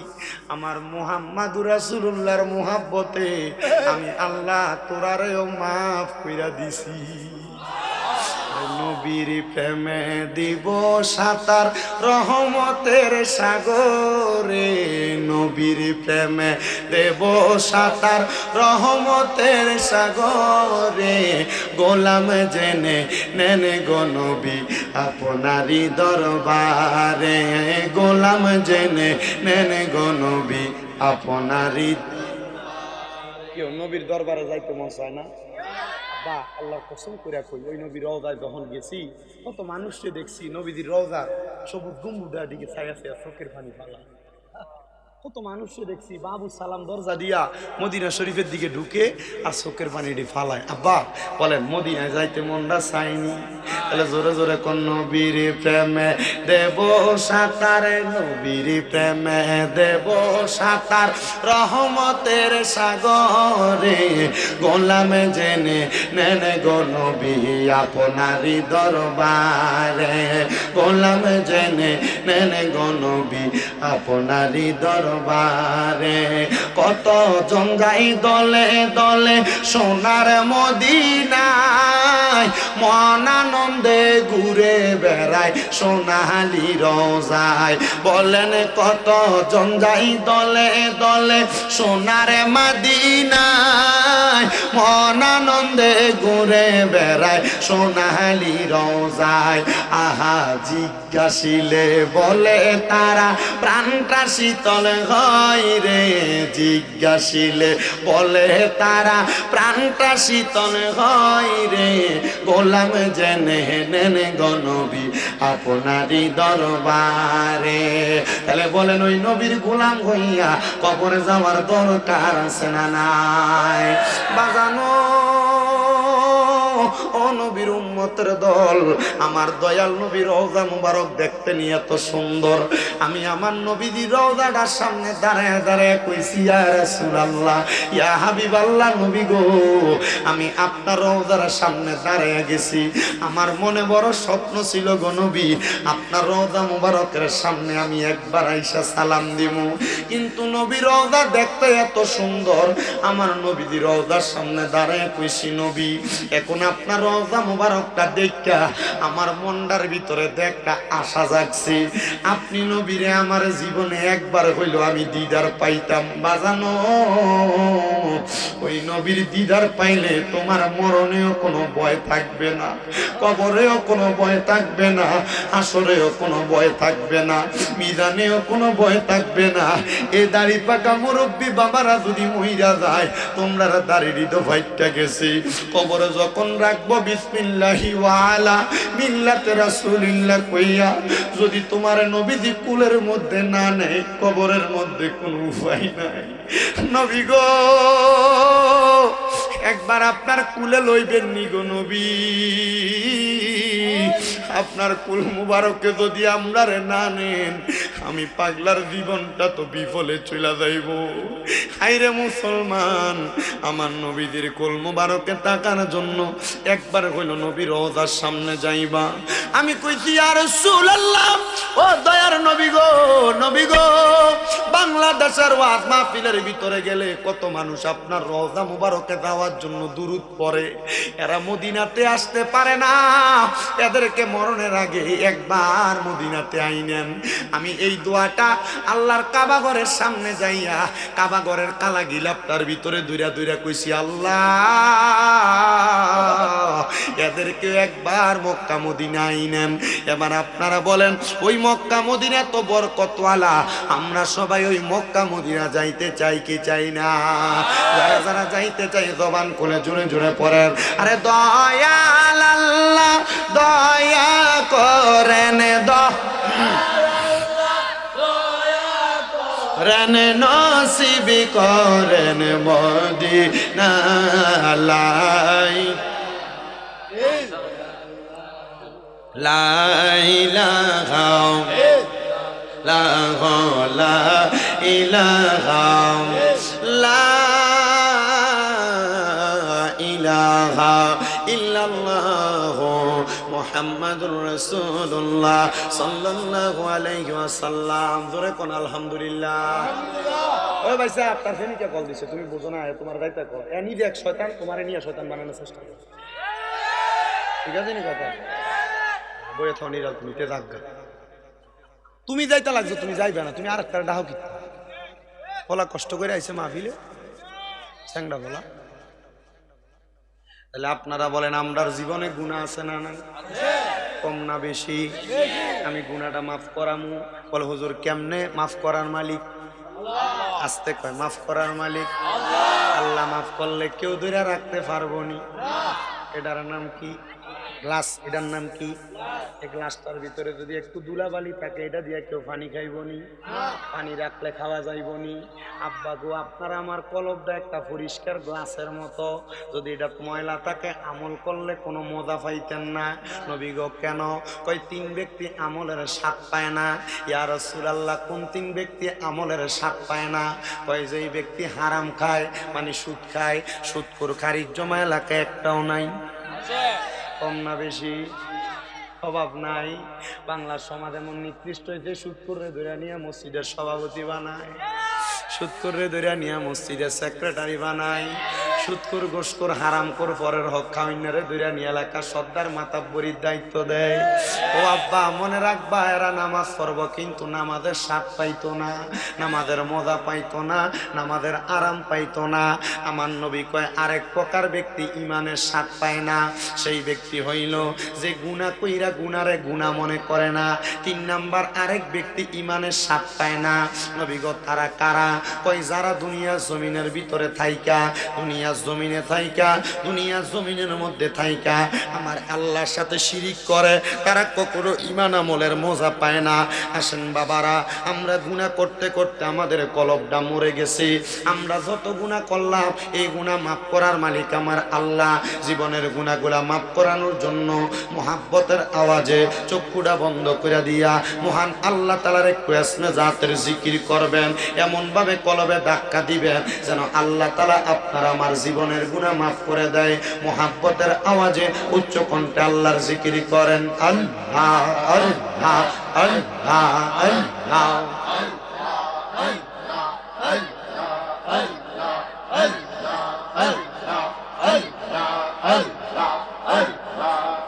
আমার মুহাম্মাদুর রাসূলুল্লাহর মুহাব্বতে, আমি আল্লাহ তোরারেও মাফ কইরা দিছি। নবীর প্রেমে দিব সাঁতার রহমতের সাগরে, নবীর প্রেমে দেব সাঁতার রহমতের সাগরে, গোলাম জেনে নেন গো নবী আপনারই দরবারে, গোলাম জেনে নেন গো নবী আপনারই। কেউ নবীর দরবারে যাইতে মন চায় না? বা আল্লাহর কসম করে কই, ওই নবীর রওজায় যখন গেছি কত মানুষকে দেখছি, নবীর রওজা সবুজ গম্বুজের দিকে ছায়া ছায়া চোখের পানি ফালা। কত মানুষকে দেখছি বাবু সালাম দরজা দিয়া মদিনা শরীফের দিকে ঢুকে আর চোখের পানিটি ফালায়। আব্বা বলেন মদিনায় যাইতে মনটা চাইনি? তাহলে জোরে জোরে কোন নবীর প্রেমে দেব সাঁতার, নবীর প্রেমে দেব সাঁতার রহমতের সাগরে, গোলাম জেনে নেন গো নবী আপনারই দরবারে, গোলাম জেনে নেন গো নবী আপনারই দরবারে। কত জঙ্গাই দলে দলে সোনার মদিনায়, মন আনন্দ আনন্দে ঘুরে বেড়ায় সোনালি রোজায়। বলেন কত জন যাই দলে দলে সোনার মদিনায়, মন আনন্দে ঘুরে বেড়ায় সোনালি রোজায়। আহা জিজ্ঞাসিলে বলে তারা প্রাণটা শীতল হয় রে, জিজ্ঞাসিলে বলে তারা প্রাণটা শীতল হয় রে। গোলাম জেনে নেন গো নবী আপনারই দরবারে। তাহলে বলেন ওই নবীর গোলাম হইয়া কবরে যাওয়ার দরকার আছে না নাই? বাজানো ও নবীর উম্মতের দল, আমার দয়াল নবীর রওজা মুবারক দেখতে নিয়ে এত সুন্দর। আমি আমার নবীর রওজাটার সামনে দাঁড়ায় দাঁড়ায় কইছি ইয়া রাসূলুল্লাহ, ইয়া হাবিবাল্লাহ, নবী গো আমি আপনার রওজার সামনে দাঁড়ায় গেছি। আমার মনে বড় স্বপ্ন ছিল গো নবী, আপনার রওজা মুবারকের সামনে আমি একবার আইসা সালাম দিব। কিন্তু নবীর রওজা দেখতে এত সুন্দর, আমার নবীর রওজার সামনে দাঁড়ায় কইছি নবী এখন আপনার রওজা মুবারকটা দেখা আমার মনটার ভিতরে একটা আশা জাগছে। আপনি নবীরে আমার জীবনে একবার হইলো আমি দিদার পাইতাম। বাজানো ওই নবীর দিদার পাইলে তোমার মরণেও কোনো ভয় থাকবে না, কবরেও কোনো ভয় থাকবে না, হাসরেও কোনো ভয় থাকবে না, মিজানেও কোনো ভয় থাকবে না। এ দাড়ি পাকা মুরব্বী বাবারা যদি মইরা যায়, তোমরা দাড়ির তো ফাইটটা গেছে, কবরে যখন রাখবো বিসমিল্লাহি ওয়া আলা মিল্লাতে রাসূলিল্লাহ কইয়া যদি তোমার নবীজি কুলের মধ্যে না নেয়, কবরের মধ্যে কোনো উপায় নাই। নবী গো একবার আপনার কুলে লইবেন নি গো নবী, আপনার কুল মুবারকে যদি আমরারে না নেন, আমি পাগলার জীবনটা তো বিফলে চলে যাইব। হাইরে মুসলমান, আমার নবীদের কুল মুবারকে তাকার জন্য একবার হইল নবীর রওজার সামনে যাইবা। আমি কইছি ইয়া রাসূলুল্লাহ, ও দয়ার নবী গো, নবী গো বাংলাদেশের ওয়াজ মাহফিলের ভিতরে গেলে কত মানুষ আপনার রওজা মুবারকে যাওয়ার জন্য দুরূদ পড়ে, এরা মদিনাতে আসতে পারে না, এদেরকে মরণের আগে একবার মদিনাতে আইনেন। আমি এই দোয়াটা আল্লাহর কাবা ঘরের সামনে যাইয়া কাবা ঘরের কালা গিলাপটার ভিতরে দুইরা দুইরা কইছি আল্লাহ এদেরকে একবার মক্কা মদিনা আইনেন। এবার আপনারা বলেন ওই মক্কা মদিনা তো বরকতওয়ালা, আমরা সবাই ওই মক্কা মদিনা যাইতে চাই কি চাই না? যারা যারা যাইতে চাই জবান খুলে জোরে জোরে পড়েন, আরে দয়াল আল্লাহ দয়া করেন রেন নসিব করেন মদিনা লাই লা ইলাহা লা ইলাহা লা ইলাহা ইল্লাল্লাহ মুহাম্মাদুর রাসূলুল্লাহ সাল্লাল্লাহু আলাইহি ওয়াসাল্লাম। জোরে কোন আলহামদুলিল্লাহ। ওই ভাই সাহেব আপনার ফেনিকে কল দিছে, তুমি বুঝো না, তোমার দায়িত্ব কর। এ নিজে এক শয়তান, তোমারে নিয়ে শয়তান বানানোর চেষ্টা করে, ঠিক আছে নি কথা? বইয়ে থাও নিরাল, তুমি তে যাগা, তুমি যাইতে লাগছো, তুমি যাইবে না, তুমি আরেকটা ডাহো কি বলা কষ্ট করে আইছে মাহফিলে স্যাংডা বলা। তাহলে আপনারা বলেন আমরার জীবনে গুনাহ আছে না নাই? কম না বেশি? আমি গুনাহটা মাফ করামু। বলে হুজুর কেমনে? মাফ করার মালিক আস্তে কয়, মাফ করার মালিক আল্লাহ। মাফ করলে কেউ ধরে রাখতে পারবো নি। এটার নাম কি? গ্লাস। এটার নাম কি? এই গ্লাসটার ভিতরে যদি একটু ধুলাবালি থাকে, এটা দিয়ে কেউ পানি খাইব নি? পানি রাখলে খাওয়া যাইব নি? আব্বা গো, আপনারা আমার কলবটা একটা পরিষ্কার গ্লাসের মতো, যদি এটা ময়লা থাকে আমল করলে কোনো মজা পাইতেন না। নবী গো কেন? কয় তিন ব্যক্তি আমলের স্বাদ পায় না। ইয়া রাসূলুল্লাহ কোন তিন ব্যক্তি আমলের স্বাদ পায় না? কয় যেই ব্যক্তি হারাম খায়, মানে সুদ খায়, সুদখোর খারিজ জমা এলাকায় একটাও নাই। কম না বেশি? অভাব নাই। বাংলার সমাজ এমন নিকৃষ্ট হয়েছে, সুদখোররে ধরে নিয়ে মসজিদের সভাপতি বানায়, সুদখোররে ধরে নিয়ে মসজিদের সেক্রেটারি বানায়, সুদখোর ঘুষখোর হারামখোর পরের হক খাওয়াইনারে দুইরা নিয়ে এলাকা সর্দার মাতাব্বরির দায়িত্ব দেয়। ও আব্বা মনে রাখবা এরা নামাজ পড়ব কিন্তু নামাজের স্বাদ পাইতো না, নামাজের মজা পাইতো না, নামাজের আরাম পাইতো না। আমার নবী কয় আরেক প্রকার ব্যক্তি ইমানের স্বাদ পায় না, সেই ব্যক্তি হইল যে গুনাহ কইরা গুনারে গুনাহ মনে করে না। 3 নাম্বার আরেক ব্যক্তি ইমানের স্বাদ পায় না। নবী গো তারা কারা? কয় যারা দুনিয়ার জমিনের ভিতরে থাইকা, দুনিয়ার জমিনে থাইকা, দুনিয়ার জমিনের মধ্যে থাইকা আমার আল্লাহর সাথে শিরিক করে, তারা কখনো ঈমান আমলের মজা পায় না। আসেন বাবারা, আমরা গুনাহ করতে করতে আমাদের কলবটা মরে গেছে। আমরা যত গুনাহ করলাম এই গুনাহ মাফ করার মালিক আমার আল্লাহ। জীবনের গুনাহগুলা মাফ করানোর জন্য মুহাব্বতের আওয়াজে চক্ষুটা বন্ধ করে দিয়া মহান আল্লাহ তাআলার কোয়াসমে জাতের জিকির করবেন, এমন ভাবে কলবে ধাক্কা দিবেন যেন আল্লাহ তাআলা আপনার আমার জীবনের গুনাহ মাফ করে দেয়। মুহাব্বতের আওয়াজে উচ্চ কণ্ঠে আল্লাহর জিকির করেন, আল্লাহ আল্লাহ আল্লাহ আল্লাহ।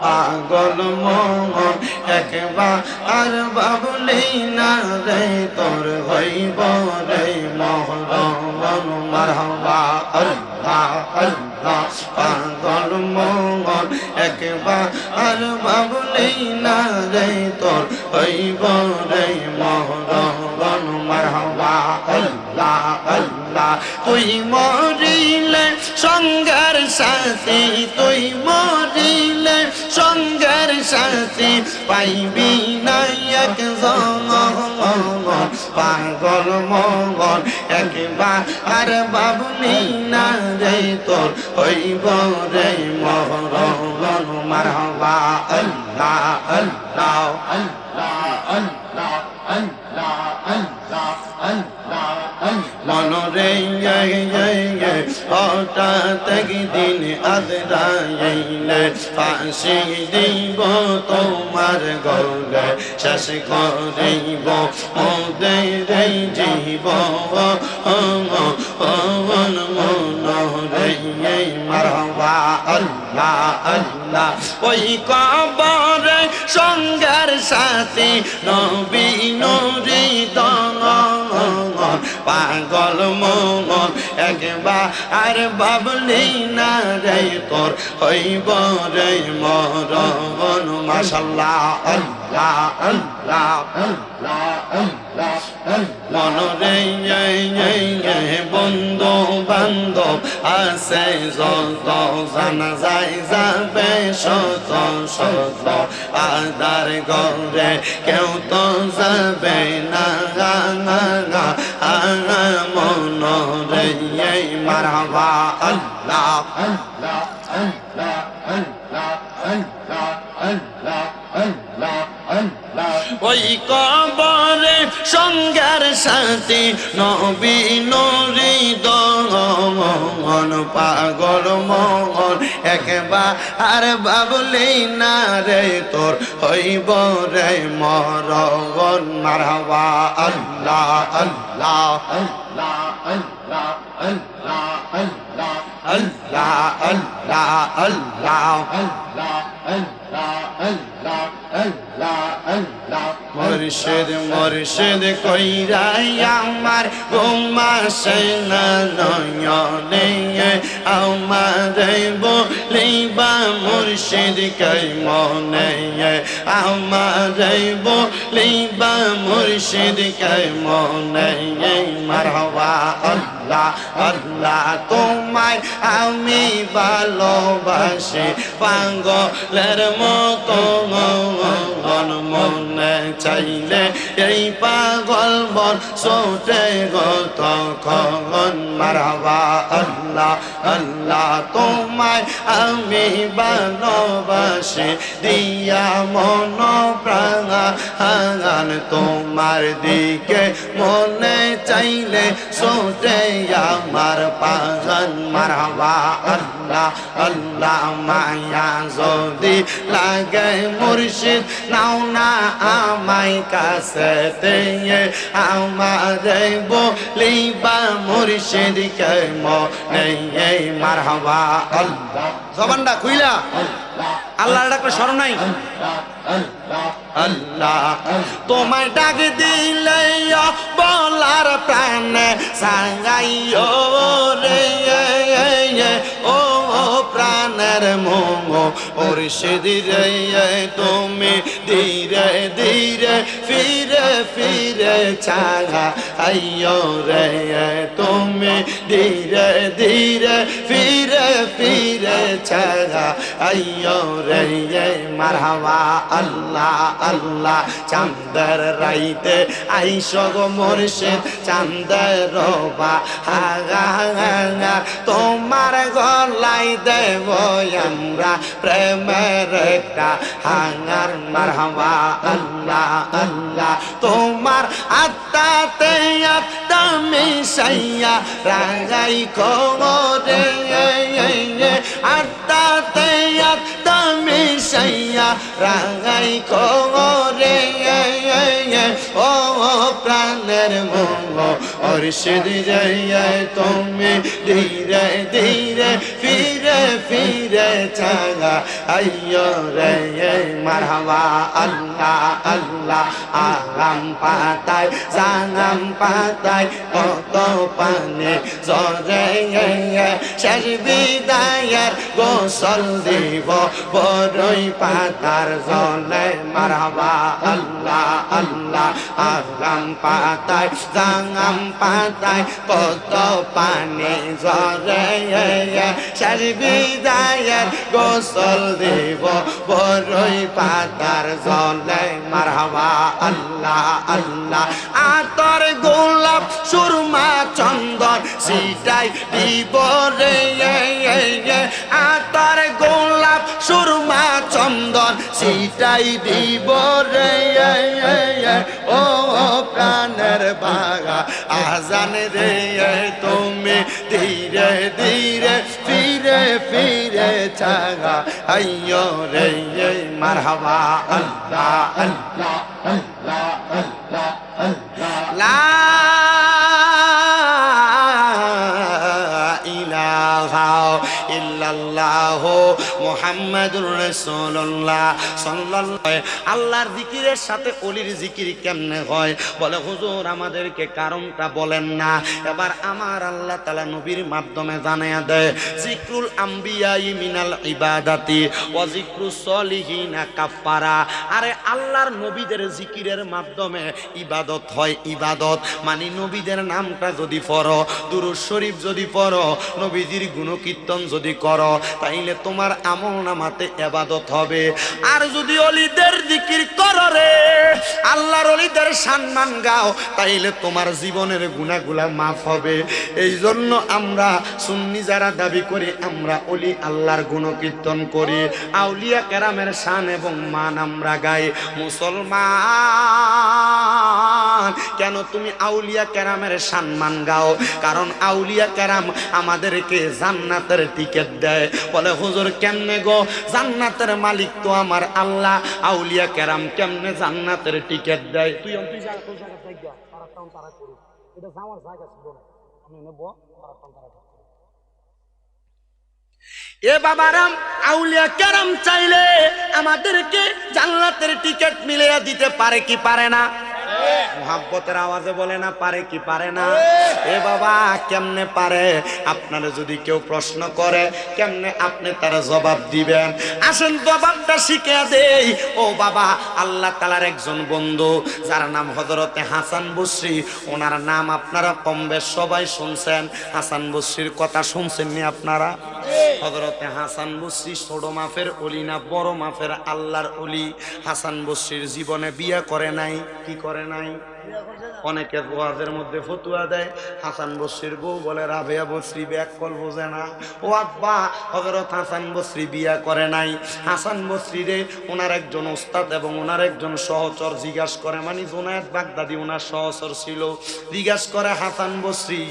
পাগল মন একবার আর বাবলি না রে তোর হইব রে মহরম মারহাবা আল্লাহ আল্লাহ। পাগল মন একবার আর বাবলি না রে তোর হইব রে মহরম মারহাবা আল্লাহ আল্লাহ। তুই মরিলে সঙ্গের সাথী, তুই মরিলে সঙ্গের সাথী পাইবি না একজন। পাগল মন একবার আর বাবলি না রে তোর হইব রে মহরম মারহাবা আল্লাহ আল্লাহ আল্লাহ আল্লাহ আল্লাহ আল্লাহ আল্লাহ। মনরে হঠাৎ একদিন আজরাইলে ফাঁসি দিব তোমার গলে, শেষ করিব মোদের জীবন। মনরে মারহাবা আল্লাহ আল্লাহ। ওই কবরে সঙ্গের সাথী নবী নুরি দন। পাগল মন একবার আর বাবলি না রে তোর হইব রে মরণ। মাশাআল্লাহ আল্লাহ আল্লাহ আল্লাহ আল্লাহ। মনরে বন্ধু বান্ধব আছে যত, জানা যায় যাবে শত শত, আদার ঘরে কেউ তো যাবে না। মনরে মারহাবা আল্লাহ আল্লাহ আল্লাহ আল্লাহ আল্লাহ আল্লাহ আল্লাহ আল্লাহ। ওই কবরে সঙ্গের সাথী নবী নুরি দন। পাগল মন একবার আর বাবলি না রে তোর হইব রে মরণ। মারহাবা আল্লাহ আল্লাহ আল্লাহ আল্লাহ আল্লাহ আল্লাহ আল্লাহ আল্লাহ আল্লাহ আল্লাহ আল্লাহ আল্লাহ আল্লাহ আল্লাহ। মুর্শিদ মুর্শিদ কইরাই আমার ঘুম আসে না নয়নে, আমারে বলিবা মুর্শিদ কই মনে, আমারে বলিবা মুর্শিদ কই মনে। মারহাবা আল্লাহ আল্লাহ। তোমায় আমি ভালোবাসি পাগলের মতো, মনে চাইলে এই পাগল বন ছোটে গত খন। মারহাবা আল্লাহ আল্লাহ। তোমায় আমি ভালোবাসি দিয়া মন প্রাণ, তোমায় তোমার দিকে মনে চাইলে ছোটে আমার পাগল মারহাবা আল্লাহ আল্লাহ মায়া যদি লাগে মুর্শিদ নাও না আমায় কাছেতে আমারে বলিবা মুর্শিদ কে মনে মারহাবা আল্লাহ জবানটা খুইলা আল্লাহর ডাকলে স্মরণ নাই আল্লাহ তোমায় ডাক দিলে বলার প্রাণে সাঙ্গাইও রে ও প্রাণের মোম মুর্শিদ রে তুমি ধীরে ধীরে ফিরে ফিরে ছাগা আইও রে তুমি ধীরে ধীরে ফিরে ফিরে ছাগা আইও রে মারহাবা আল্লাহ আল্লাহ চাঁদের রাইতে আইসো গো মুর্শিদ চাঁদের রবা হাগা হাগা তোমার গলাই দেব আমরা প্রেমের একটা হাঙ্গার মারহাবা আল্লাহ আল্লাহ তোমার আত্মাতে আত্মা মিশাইয়া রাগাই কোমরে আত্মাতে আত্মা মিশাইয়া রাগাই কোমরে ও প্রাণের মোহ মুর্শিদ রে তুমি ধীরে ধীরে ফিরে ফিরে চাগা আইয়ো রে মারহাবা আল্লাহ আল্লাহ আগাম পাতায় জানাম পাতায় কত পানি জরে শেষ বিদায়ের গোসল দিব বড়ই পাতার জলে মারহাবা আল্লাহ আল্লাহ আগাম পাতায় জানাম পাতায় কত পানি জরে শেষ বিদায়ের গোসল দিব বড়ই পাতার জলে মারহাবা আল্লাহ আল্লাহ আতর গোলাপ সুরমা চন্দন সিটাই দিব রে আতর গোলাপ সুরমা চন্দন সিটাই দিব রে ও প্রাণের বাগা আজান রে তুমি ধীরে ধীরে ফিরে ফিরে চাগা আইয়ো রে মারহাবা আল্লাহ আল্লাহ আল্লাহ আল্লাহ লা ইলাহা ইল্লাল্লাহ মুহাম্মাদুর রাসূলুল্লাহ সাল্লাল্লাহু আল্লাহর জিকিরের সাথে ওলির জিকির কেমনে হয় বলে হুজুর আমাদেরকে কারণটা বলেন না এবার আমার আল্লাহ তাআলা নবীর মাধ্যমে জানায়া দেয় জিকরুল আম্বিয়াই মিনাল ইবাদাতি ওয়া জিকরুস সলিহিনা কাফারা আরে আল্লাহর নবীদের জিকিরের মাধ্যমে ইবাদত হয় ইবাদত মানে নবীদের নামটা যদি পড়ো দুরূদ শরীফ যদি পড়ো নবীজির গুণকীর্তন যদি করো তাইলে তোমার আমল নামাতে ইবাদত হবে আর যদি ওলিদের জিকির করো রে আল্লাহর ওলিদের সম্মান গাও তাইলে তোমার জীবনের গুনাহগুলা maaf হবে এই জন্য আমরা সুন্নি যারা দাবি করি আমরা ওলি আল্লাহর গুণকীর্তন করি আউলিয়া কেরামের শান এবং মান আমরা গাই মুসলমান কেন তুমি আউলিয়া কেরামের সম্মান গাও কারণ আউলিয়া কেরাম আমাদেরকে জান্নাতের টিকিট দেয় বলে হুজুর কেমনে গো জান্নাতের মালিক তো আমার আল্লাহ আউলিয়া কেরাম কেমনে জান্নাতের টিকিট দেয় তুই অন্তই জায়গা কোন জায়গা থাকবা তারাটাও তারা করি এটা যাওয়ার জায়গা ছিল না আমি নেব তারাটাও তারা এ বাবারাম আউলিয়া কেরাম চাইলে আমাদেরকে জান্নাতের টিকিট মিলিয়ে দিতে পারে কি পারে না মোহাব্বতের আওয়াজে বলে না পারে কি পারে না এ বাবা কেমনে পারে আপনারা যদি কেউ প্রশ্ন করে কেমনে আপনি তার জবাব দিবেন আসেন জবাবটা শিখিয়ে দেই ও বাবা আল্লাহ তাআলার একজন বন্ধু যার নাম হযরতে হাসান বসরি ওনার নাম আপনারা কম বেশ সবাই শুনছেন হাসান বসরির কথা শুনছেন নি আপনারা হযরতে হাসান বসরি ছোট মাফের ওলি না বড় মাফের আল্লাহর ওলি হাসান বসরির জীবনে বিয়ে করে নাই কি করে নাই অনেকে ওয়াজের মধ্যে ফতুয়া দেয়, হাসান বসরির বউ বলে রাবেয়া বসরি ব্যাককল বোঝে না। ও আব্বা, হযরত হাসান বসরি বিয়া করে নাই। হাসান বসরিরে ওনার একজন ওস্তাদ এবং ওনার একজন সহচর জিজ্ঞাস করে, মানে জুনায়েদ বাগদাদি ওনার সহচর ছিল, জিজ্ঞাস করে হাসান বসরি,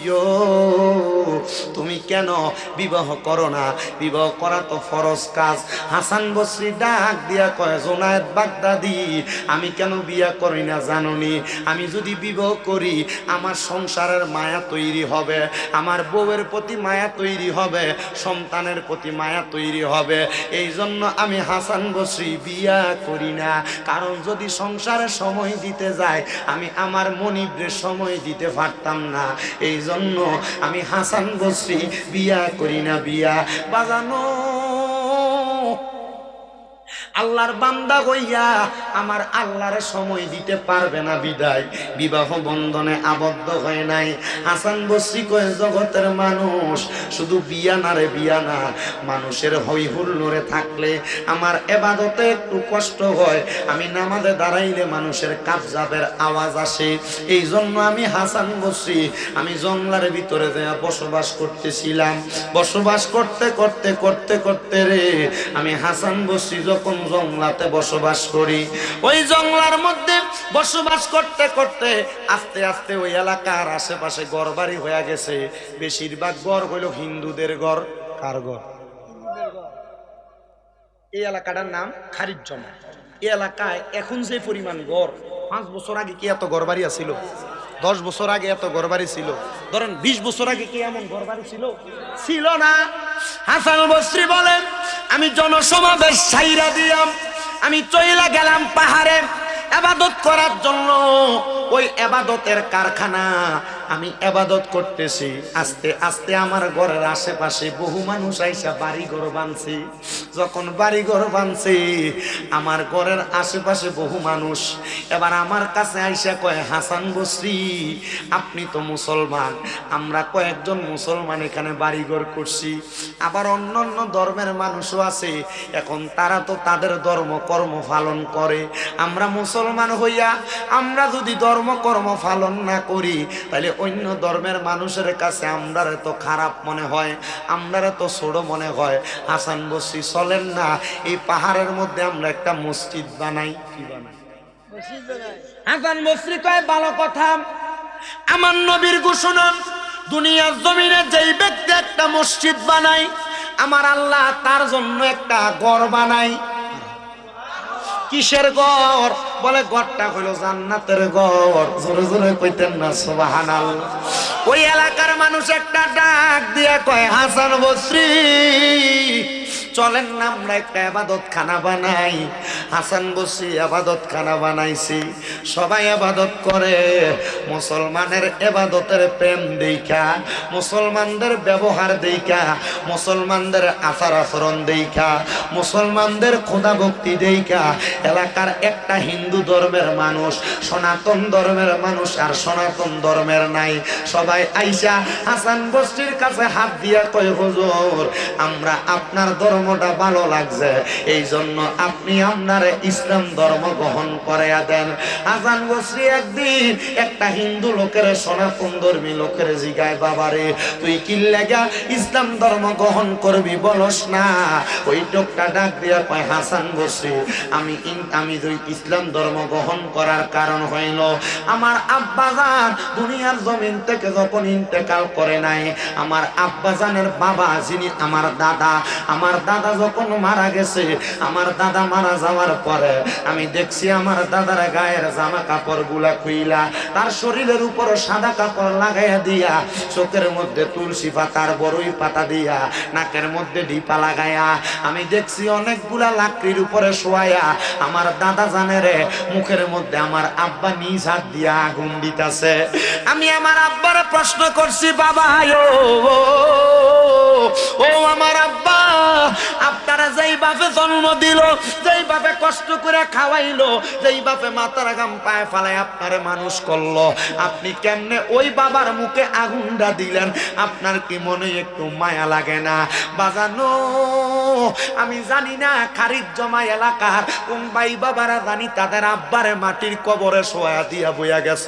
তুমি কেন বিবাহ করো না? বিবাহ করা তো ফরজ কাজ। হাসান বসরি ডাক দিয়া কয়, জুনায়েদ বাগদাদি, আমি কেন বিয়া করি না জানোনি? আমি যদি বিবাহ করি আমার সংসারের মায়া তৈরি হবে, আমার বউয়ের প্রতি মায়া তৈরি হবে, সন্তানের প্রতি মায়া তৈরি হবে। এই জন্য আমি হাসান বসরি বিয়া করি না। কারণ যদি সংসারে সময় দিতে যায় আমি আমার মনিবরে সময় দিতে পারতাম না। এই জন্য আমি হাসান বসরি বিয়া করি না। বিয়া বাজানো আল্লাহর বান্দা হইয়া আমার আল্লাহরে সময় দিতে পারবে না বিদায় বিবাহ বন্ধনে আবদ্ধ হয় নাই। হাসান বসরি কয়, জগতের মানুষ শুধু বিয়া না রে, বিয়া না, মানুষের হই হুল্লোড়ে থাকলে আমার ইবাদতে একটু কষ্ট হয়। আমি নামাজে দাঁড়াইলে মানুষের কাবজাবের আওয়াজ আসে। এই জন্য আমি হাসান বসরি আমি জঙ্গলার ভিতরে যাইয়া বসবাস করতেছিলাম। বসবাস করতে করতে করতে করতে রে আমি হাসান বসরি যখন জঙ্গলাতে বসবাস করি, ওই জঙ্গলার মধ্যে বসবাস করতে করতে আস্তে আস্তে ওই এলাকার আশেপাশে ঘর বাড়ি হয়ে গেছে। বেশিরভাগ ঘর হইল হিন্দুদের ঘর। কার ঘর? এই এলাকাটার নাম খারিজমা। এই এলাকায় এখন যে পরিমাণ ঘর, 5 বছর আগে কি এত ঘর বাড়ি ছিল? 10 বছর আগে এত ঘর বাড়ি ছিল? ধরেন 20 বছর আগে কি এমন ঘর বাড়ি ছিল? ছিল না। হাসান বসরি বলেন, আমি জনসমাবেশ ছাইরা দিলাম, আমি চইলা গেলাম পাহাড়ে ইবাদত করার জন্য। ওই ইবাদতের কারখানা, আমি ইবাদত করতেছি। আস্তে আস্তে আমার ঘরের আশেপাশে বহু মানুষ আইসা বাড়ি ঘর বানছে। যখন বাড়ি ঘর বানছে আমার ঘরের আশেপাশে বহু মানুষ এবার আমার কাছে আইসা কয়, হাসান বসরি আপনি তো মুসলমান, আমরা কয়েকজন মুসলমান এখানে বাড়ি ঘর করছি, আবার অন্য অন্য ধর্মের মানুষও আছে, এখন তারা তো তাদের ধর্ম কর্ম পালন করে। আমরা মুসলমান হইয়া আমরা যদি ধর্ম কর্ম পালন না করি তাহলে অন্য ধর্মের মানুষের কাছে আমরা তো খারাপ মনে হয়, আমরা তো ছোট মনে হয়। হাসান বসরি চলেন না এই পাহাড়ের মধ্যে আমরা একটা মসজিদ বানাই। কি বানাই? হাসান বসরি কয়, ভালো কথা, আমার নবীর ঘোষণা, দুনিয়ার জমিনে যেই ব্যক্তি একটা মসজিদ বানায় আমার আল্লাহ তার জন্য একটা ঘর বানাই। কিসের ঘর? বলে ঘরটা হলো জান্নাতের ঘর। জোরে জোরে কইতেন না সুবহানাল্লাহ। ওই এলাকার মানুষ একটা ডাক দিয়া কয়, হাসান বসরি চলেন না আমরা একটা ইবাদত খানা বানাই। হাসান বসরি ইবাদত খানা বানাইছি, সবাই ইবাদত করে। মুসলমানের ইবাদতের প্রেম দেইখা, মুসলমানদের ব্যবহার দেইখা, মুসলমানদের আচার আচরণ দেইখা, মুসলমানদের খোদা ভক্তি দেইখা এলাকার একটা হিন্দু ধর্মের মানুষ, সনাতন ধর্মের মানুষ আর সনাতন ধর্মের নাই, সবাই আইসা হাসান বসরির কাছে হাত দিয়া কয়, হুজুর আমরা আপনার ধর্মটা ভালো লাগছে, এই জন্য আপনি আপনার ইসলাম ধর্ম গ্রহণ করাইয়া দেন। হাসান বসরি একদিন একটা হিন্দু লোকের, সনাতন ধর্মী লোকের জিগায়, বাবারে তুই কি লাগা ইসলাম ধর্ম গ্রহণ করবি বলস না? ওই লোকটা ডাক দিয়া কয়, হাসান বসরি আমি দুই ইসলাম ধর্ম গ্রহণ করার কারণ হইল আমার আব্বাজান দুনিয়ার জমিন থেকে যখন ইন্তেকাল করে নাই, আমার আব্বাজানের বাবা যিনি আমার দাদা যখন মারা গেছে, আমার দাদা মারা যাওয়ার পরে আমি দেখছি আমার দাদার গায়ের জামা কাপড় গুলা খুইলা তার শরীরের উপর সাদা কাপড় লাগাইয়া দিয়া, চোখের মধ্যে তুলসী পাতার বড়ই পাতা দিয়া, নাকের মধ্যে ডিপা লাগাইয়া আমি দেখছি অনেকগুলা লাকড়ির উপরে শোয়াইয়া আমার দাদা জানেরে মুখের মধ্যে আমার আব্বা নিজ হাত দিয়া আগুন দিতেছে। আমি আমার আব্বারে প্রশ্ন করছি, বাবা ও আমার আব্বা, আপনারা যেই বাপে জন্ম দিল, যেই বাপে কষ্ট করে খাওয়াইলো, যেই বাপে মাথার ঘাম পায়ে ফালায় আপনারে মানুষ করলো, আপনি কেমনে ওই বাবার মুখে আগুনটা দিলেন? আপনার কি মনে একটু মায়া লাগে না? বাজানো আমি জানি না খারিজ জমা এলাকার কোন ভাই বাবারা জানি তাদের আব্বারে মাটির কবরে শোয়া দিয়া বইয়া গেছ।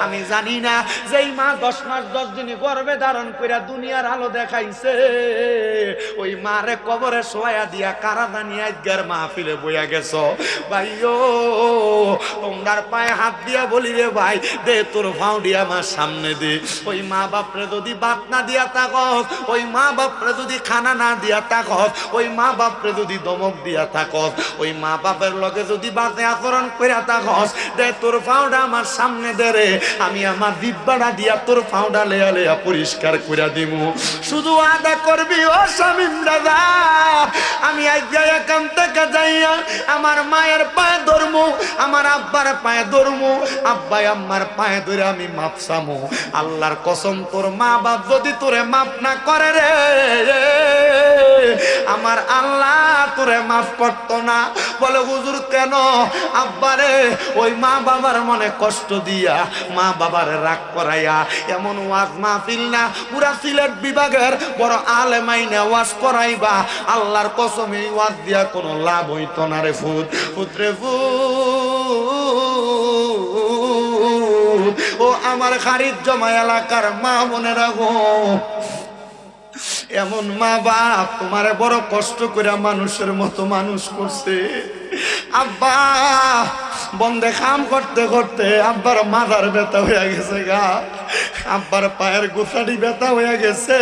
আমি জানি না যেই মা 10 মাস 10 দিন গর্ভে ধারণ কইরা দুনিয়ার আলো দেখাইছে, ওই মারে কবরে শোয়া দিয়া কারা জানি আজকের মাহফিলে বইয়া গেছ। ভাইও তোমার পায়ে হাত দিয়া বলি রে ভাই, দে তোর ফাউডি আমার সামনে দে। ওই মা বাপরে যদি ভাত না দিয়া থাকস, ওই মা বাপরে যদি খানা না দিয়া থাকস, ওই মা বাপরে যদি দমক দিয়া থাকস, ওই মা বাপের লগে যদি বাজে আচরণ কইরা থাকস, দে তোর ফাউডা আমার সামনে দে রে, আমি আমার দিব্বাটা দিয়া তোর ফাউডা লেয়া লেয়া পরিষ্কার কইরা দিমু। শুধু আদা করবি ও শামিম দাদা, আমি আজকে এখান থেকে যাইয়া আমার মায়ের পায়ে ধরমু, আমার আব্বার পায়ে ধরমু, আব্বাই আম্মার পায়ে ধরে আমি মাপ চামু। আল্লাহর কসম তোর মা বাপ যদি তোরে মাপ না করে রে, আমার আল্লাহ তোরে মাফ করতো না। বলে হুজুর কেন? আব্বারে ওই মা বাবার মনে কষ্ট দিয়া, মা বাবার রাগ করাইয়া এমন ওয়াজ মাহফিল না, পুরা সিলেট বিভাগের বড় আলেমাইনা ওয়াজ করাইবা, আল্লাহর কসম এই ওয়াজ দিয়া কোনো লাভ হইতো না রে ফুত, পুত্রে ফুত। ও আমার খারিজ জমা এলাকার মা বোনেরা গো, এমন মা বাপ তোমারে বড় কষ্ট করে মানুষের মতো মানুষ করছে। আব্বা বন্ধে কাম করতে করতে আব্বার মাথার ব্যথা হয়ে গেছে গা, আব্বার পায়ের গোছাটি ব্যথা হয়ে গেছে।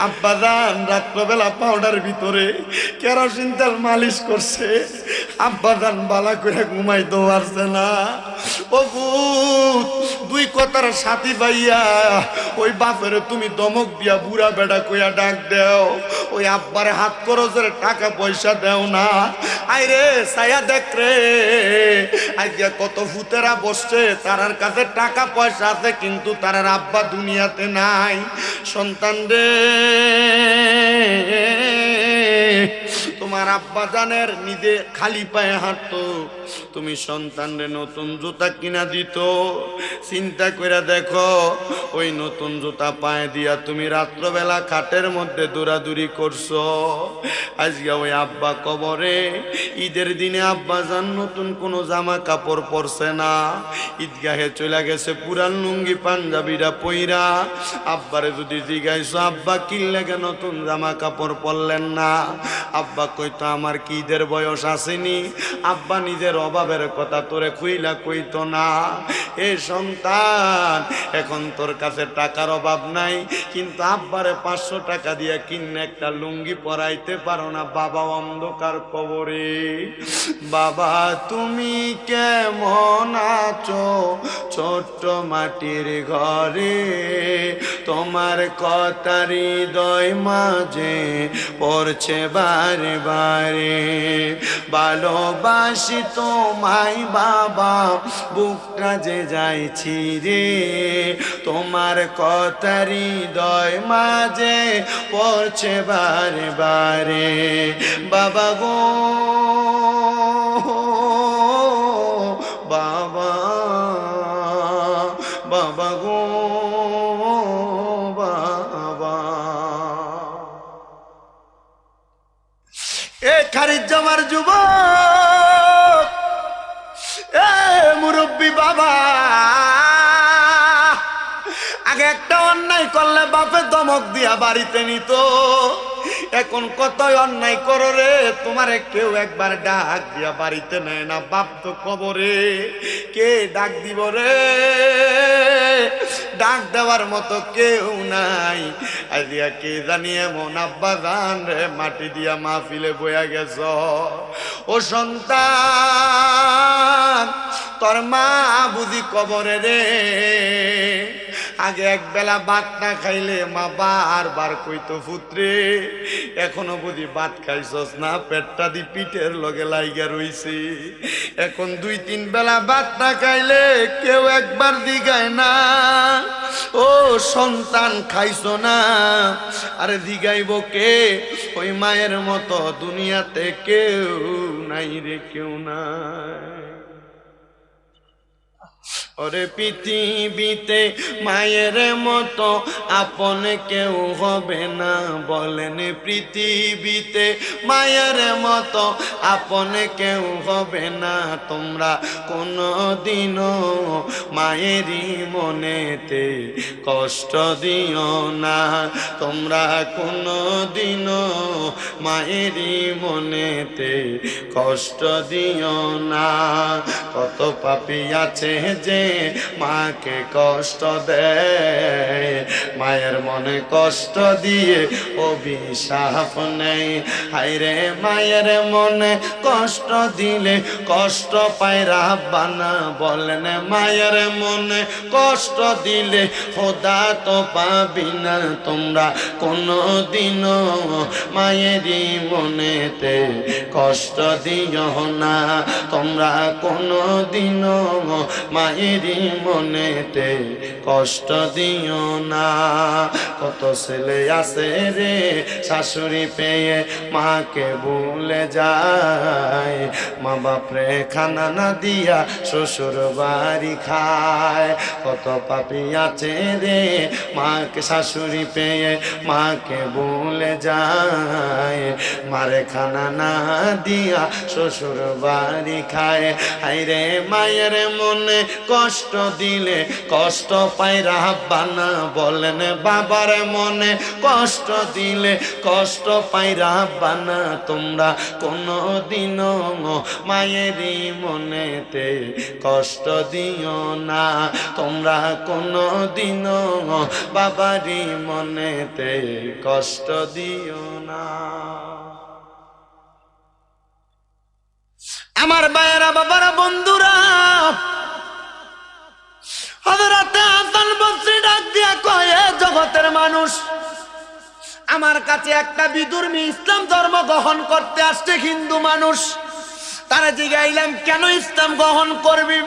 আব্বা যান রাত্রবেলা পাউডার ভিতরে কেরোসিন তেল মালিশ করছে, আব্বা যান বালা করে ঘুমাইতে পারছে না। ও ভূত, দুই কথার সাথী পাইয়া ওই বাপের তুমি দমক দিয়া বুড়া বেড়া কইয়া ডাক দেও, ওই আব্বার হাত খরচের টাকা পয়সা দেও না। আইরে ছায়া দেখ রে, আজকে কত ভূতেরা বসছে, তারার কাছে টাকা পয়সা আছে কিন্তু তারার আব্বা দুনিয়াতে নাই। সন্তান রে, তোমার আব্বা জানের নিজে খালি পায়ে হাঁটতো, তুমি সন্তান রে নতুন জুতা কিনা দিত। চিন্তা করে দেখো, ওই নতুন জুতা পায়ে দিয়া তুমি রাত্রবেলা খাটের মধ্যে দৌড়াদৌড়ি করছো। আজকে ওই আব্বা কবরে, ঈদের দিনে আব্বা জান নতুন কোনো জামা কাপড় পরছে না, ঈদগাহে চলে গেছে পুরান লুঙ্গি পাঞ্জাবিরা পইরা। আব্বারে যদি জিজ্ঞাসা আব্বা কি লাগে নতুন জামা কাপড় পরলেন না, আব্বা কইতো আমার কি ঈদের বয়স আসেনি। আব্বা নিজের অভাবের কথা তোরে খুইলা কইতো না। এ সন্তান, এখন তোর কাছে টাকার অভাব নাই, কিন্তু আব্বারে 500 টাকা দিয়ে কিনে একটা লুঙ্গি পরাইতে পারো না। বাবা অন্ধকার কবরে। বাবা তুমি কেমন আছো ছোট্ট মাটির ঘরে, তোমার কথা হৃদয় মাঝে পড়ছে বারে বারে। ভালোবাসি তোমায় বাবা, বুকটা যে যাইছি রে, তোমার কথা হৃদয় মাঝে পড়ছে বারে বারে। বাবা গো বাবা, বাবা গো বাবা। এ খারিজ জমার যুবক, এ মুরব্বী বাবা, আগে একটা অন্যায় করলে বাপে দমক দিয়া বাড়িতে নিত, এখন কতই অন্যায় করো রে, তোমারে কেউ একবার ডাক দিয়া বাড়িতে নেয় না। বাপ তো কবরে, কে ডাক দিব রে? ডাক দেওয়ার মতো কেউ নাই। আইয়া কে জানি এমন আব্বা জান রে মাটি দিয়া মাহফিলে বইয়া গেছ। ও সন্তান, তোর মা বুঝি কবরে রে, আগে এক বেলা ভাত না খাইলে মা বারবার কইতো পুত্রে এখনো বুঝি ভাত খাইছস না, পেটটা দি পিঠের লগে লাইগা রইছে। এখন 2-3 বেলা ভাত না খাইলে কেউ একবার দিগায় না ও সন্তান খাইছো না। আরে দিগাইব কে? ওই মায়ের মতো দুনিয়াতে কেউ নাই রে, কেউ নাই। ওরে পৃথিবীতে মায়ের মতো আপন কেউ হবে না, বলেন পৃথিবীতে মায়ের মতো আপন কেউ হবে না। তোমরা কোনোদিনও মায়েরই মনেতে কষ্ট দিও না, তোমরা কোনোদিনও মায়েরই মনেতে কষ্ট দিও না। কত পাপী আছে যে মাকে কষ্ট দেয়, মায়ের মনে কষ্ট দিয়ে অভিশাপ নেই। হায়রে মায়ের মনে কষ্ট দিলে কষ্ট পায় রাব্বানা, বলেন মায়ের মনে কষ্ট দিলে খোদা তো পাবি না। তোমরা কোনোদিনও মায়েরই মনেতে কষ্ট দিও না, তোমরা কোনোদিনও মায়েরই মনেতে কষ্ট দিও না। কত ছেলে আছে রে শাশুড়ি পেয়ে মাকে ভুলে যায়, মা বাপরে খানা না দিয়া শ্বশুর বাড়ি খায়। কত পাপী আছে রে মাকে শাশুড়ি পেয়ে মাকে ভুলে যায়, মারে খানা না দিয়া শ্বশুর বাড়ি খায়। হায়রে মায়ের মনে কষ্ট দিলে কষ্ট পায় রাব্বানা, বলেন বাবার মনে কষ্ট দিলে কষ্ট পায় রাব্বানা। তোমরা কোনোদিনও মায়েরই মনেতে কষ্ট দিও না, তোমরা কোনোদিনও বাবারই মনেতে কষ্ট দিও না। আমার ভাইয়েরা, বাবারা, বন্ধুরা, হযরতে হাসান বসরি ডাক দিয়া কয়, জগতের মানুষ, আমার কাছে একটা বিধর্মী ইসলাম ধর্ম গ্রহণ করতে আসছে হিন্দু মানুষ। তারা জিগাইলাম কেন ইসলাম গ্রহণ করবি?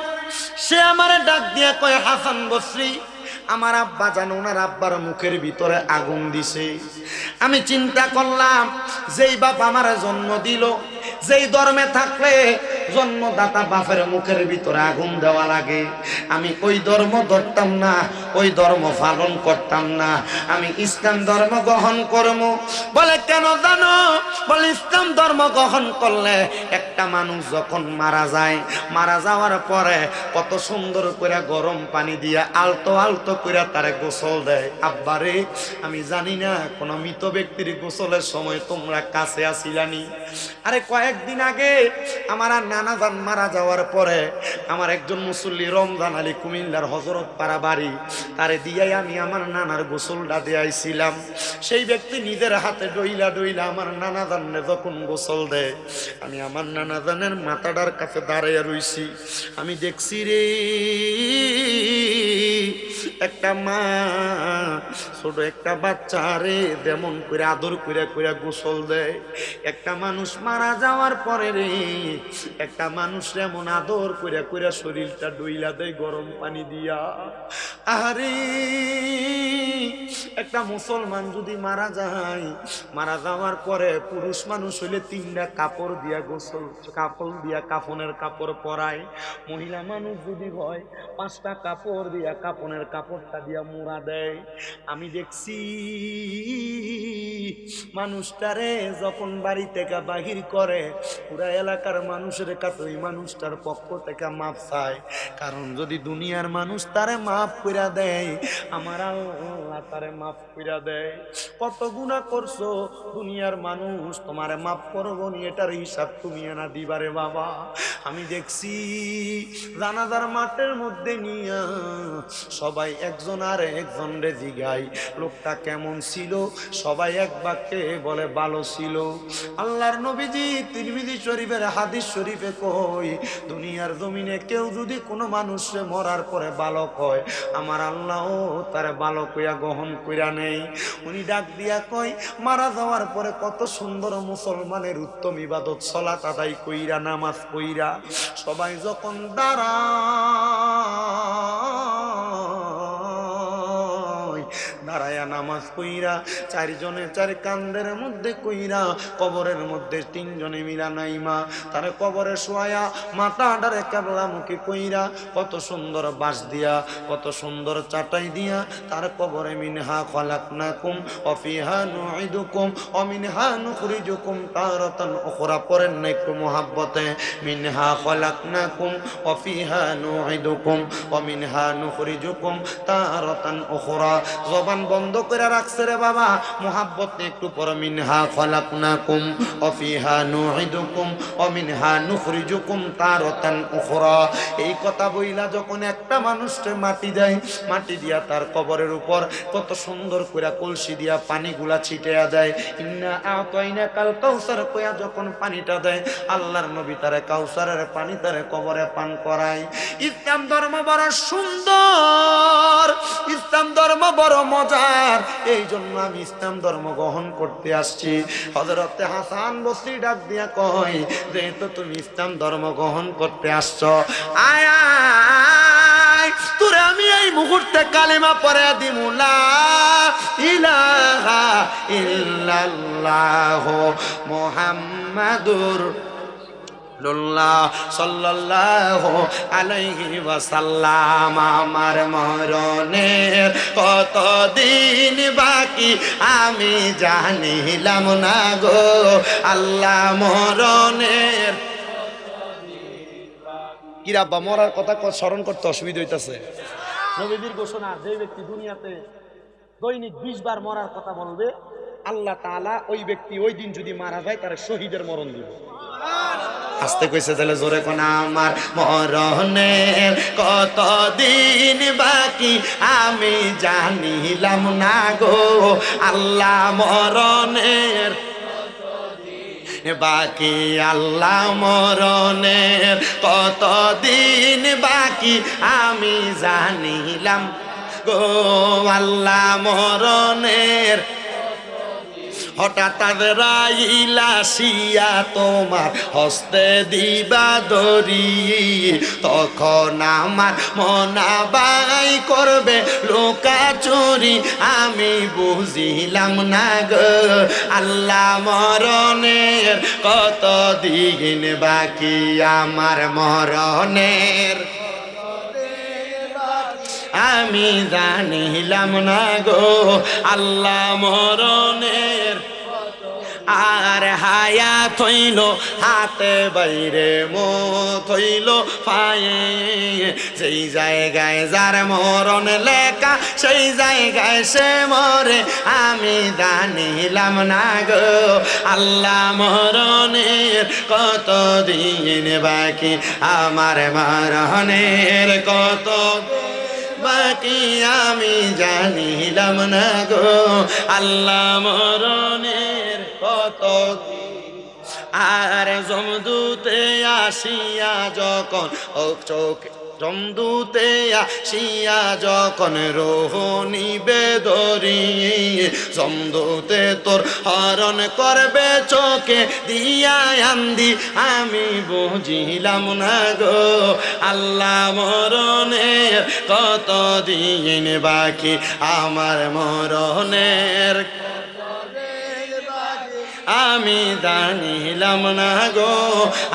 সে আমারে ডাক দিয়া কয়, হাসান বসরি, আমার আব্বা জানো ওনার আব্বার মুখের ভিতরে আগুন দিছে। আমি চিন্তা করলাম যেই বাপ আমার জন্ম দিল, যেই ধর্মে থাকলে জন্মদাতা বাপের মুখের ভিতরে আগুন দেওয়া লাগে, আমি ওই ধর্ম ধরতাম না, ওই ধর্ম পালন করতাম না, আমি ইসলাম ধর্ম গ্রহণ করবো। বলে কেন জানো? বলে ইসলাম ধর্ম গ্রহণ করলে একটা মানুষ যখন মারা যায়, মারা যাওয়ার পরে কত সুন্দর করে গরম পানি দিয়ে আলতো আলতো করে তারে গোসল দেয়। আব্বারে, আমি জানি না কোন মৃত ব্যক্তির গোসলের সময় তোমরা কাছে আসিলানি। আরে কয়েকদিন আগে আমার নানা জান মারা যাওয়ার পরে আমার একজন মুসল্লি রমজান আলী কুমিল্লার হযরত পাড়া বাড়ি, তারে দিয়াই আমি আমার নানার গোসলটা দিয়াইছিলাম। সেই ব্যক্তি নিজের হাতে ডইলা ডইলা আমার নানা জাননে যখন গোসল দেয়, আমি আমার নানা জানের মাথাটার কাছে দাঁড়াইয়া রইছি। আমি দেখছি রে একটা মা ছোট একটা বাচ্চা রে যেমন করে আদর করে করে গোসল দেয়, একটা মানুষ মারা যাওয়ার পরে রে একটা মানুষ এমন আদর করে করে শরীরটা ডইলা দেয় গরম পানি দিয়া। আরে একটা মুসলমান যদি মারা যায়, মারা যাওয়ার পরে পুরুষ মানুষ হইলে 3টা কাপড় দিয়া গোসল, কাপড় দিয়া কাফনের কাপড় পরায়। মহিলা মানুষ যদি হয় 5টা কাপড় দিয়া কাফনের কাপড়টা দিয়া মোড়া দেয়। আমি দেখছি মানুষটারে যখন বাড়ি থেকে বাহির করে, পুরা এলাকার মানুষের কাছে ওই মানুষটার পক্ষ থেকে মাপ চায়। কারণ যদি দুনিয়ার মানুষ তারে মাফ কইরা দেয়, আমার আল্লাহ তারে মাফ কইরা দেয়। কত গুনাহ করছো, দুনিয়ার মানুষ তোমারে মাফ করবো নি, এটার হিসাব তুমি না দিবারে বাবা। আমি দেখছি জানাজার মাঠের মধ্যে নিয়া সবাই একজন আর একজন রে জিগায় লোকটা কেমন ছিল, সবাই এক বাক্যে বলে ভালো ছিল। আল্লাহর নবীজি তিরমিজি শরীফের হাদিস শরীফে কই, দুনিয়ার জমিনে কেউ যদি কোনো মানুষে মরার পরে বালক হয়, আমার আল্লাহ তার বালক হইয়া গ্রহণ কইরা নেই। উনি ডাক দিয়া কয়, মারা যাওয়ার পরে কত সুন্দর মুসলমানের উত্তম ইবাদত সালাত আদায় কইরা নামাজ পইরা সবাই যখন দাঁড়ায়া নামাজ কইরা চারজনে চার কান্দের মধ্যে কইরা কবরের মধ্যে তিনজনে মিলা নাইমা তার কবরে শোয়া মাথা ডারে কেবলামুখী কইরা কত সুন্দর বাঁশ দিয়া কত সুন্দর চাটাই দিয়া তার কবরে মিনহা খলাকনাকুম ওয়া ফিহা নুঈদুকুম ওয়া মিনহা নুখরিজুকুম তারাতান উখরা। পড়েন না একটু মোহাব্বতে, মিনহা খলাকনাকুম ওয়া ফিহা নুঈদুকুম ওয়া মিনহা নুখরিজুকুম তারাতান উখরা। জবান বন্ধ করে রাখছে রে বাবা, মোহাব্বত একটু পরে মিনহা খলাকনাকুম ওয়া ফিহা নুঈদুকুম ওয়া মিনহা নুখরিজুকুম তারাতান উখরা। এই কথা বইলা যখন একটা মানুষকে মাটি দেয়, মাটি দিয়া তার কবরের উপর কত সুন্দর করে কলসি দিয়া পানিগুলা ছিটিয়ে দেয়, ইন্না আতাইনাকাল কাউসার কইয়া যখন পানিটা দেয়, আল্লাহর নবী তারে কাউসারের পানি তারে কবরে পান করায়। ইসলাম ধর্ম বড় সুন্দর, ইসলাম ধর্ম বড় মজার, এই জন্য আমি ইসলাম ধর্ম গ্রহণ করতে আসছি। হযরতে হাসান বসরি ডাক দিয়া কয়, যেহেতু তুমি ইসলাম ধর্ম গ্রহণ করতে আসছো, আয় আয় তোরে আমি এই মুহূর্তে কালিমা পড়ে দিমু, লা ইলাহা ইল্লাল্লাহু মুহাম্মাদুর সাল্লাল্লাহু আলাইহি ওয়াসাল্লাম। আমার মরণের কতদিন বাকি আমি জানিলাম না গো আল্লাহ, মরণের কিরাব্বা মরার কথা স্মরণ করতে অসুবিধা হইতেছে। নবীর ঘোষণা, যে ব্যক্তি দুনিয়াতে দৈনিক 20 বার মরার কথা বলবে, আল্লাহ তাআলা ওই ব্যক্তি ওই দিন যদি মারা যায় তার শহীদের মরণ দিবে। আস্তে কইছে তাহলে জোরে কোন, আমার মরণের কতদিন বাকি আমি জানিলাম না গো আল্লাহ, মরণের বাকি আল্লাহ, মরণের কতদিন বাকি আমি জানিলাম গো আল্লাহ, মরণের হঠাৎ রাইলাসিয়া তোমার হস্তে দিবা দরি, তখন আমার মনা বাই করবে লোকা চুরি, আমি বুঝিলাম না গো আল্লাহ, মরণের কতদিন বাকি আমার মরণের আমি জানিলাম না গো আল্লাহ, মরণের আর হায়াত হইল হাতে বাইরে, মত হইল পায়ে, সেই জায়গায় যার মরণ লেখা সেই জায়গায় সে মরে, আমি জানিলাম না গো আল্লাহ, মরণের কতদিন বাকি আমার মরণের কত বাকি আমি জানিলাম না গো আল্লাহ, মরণের কত। আর জমদূতে আসিয়া যখন চোখ জমদূতে আসিয়া যখন রোহনি বেদরি, জমদূতে তোর হরণ করবে চোখে দিয়া আন্দি, আমি বুঝিলাম না গো আল্লাহ, মরণের কতদিন বাকি আমার মরণের আমি জানিলাম না গো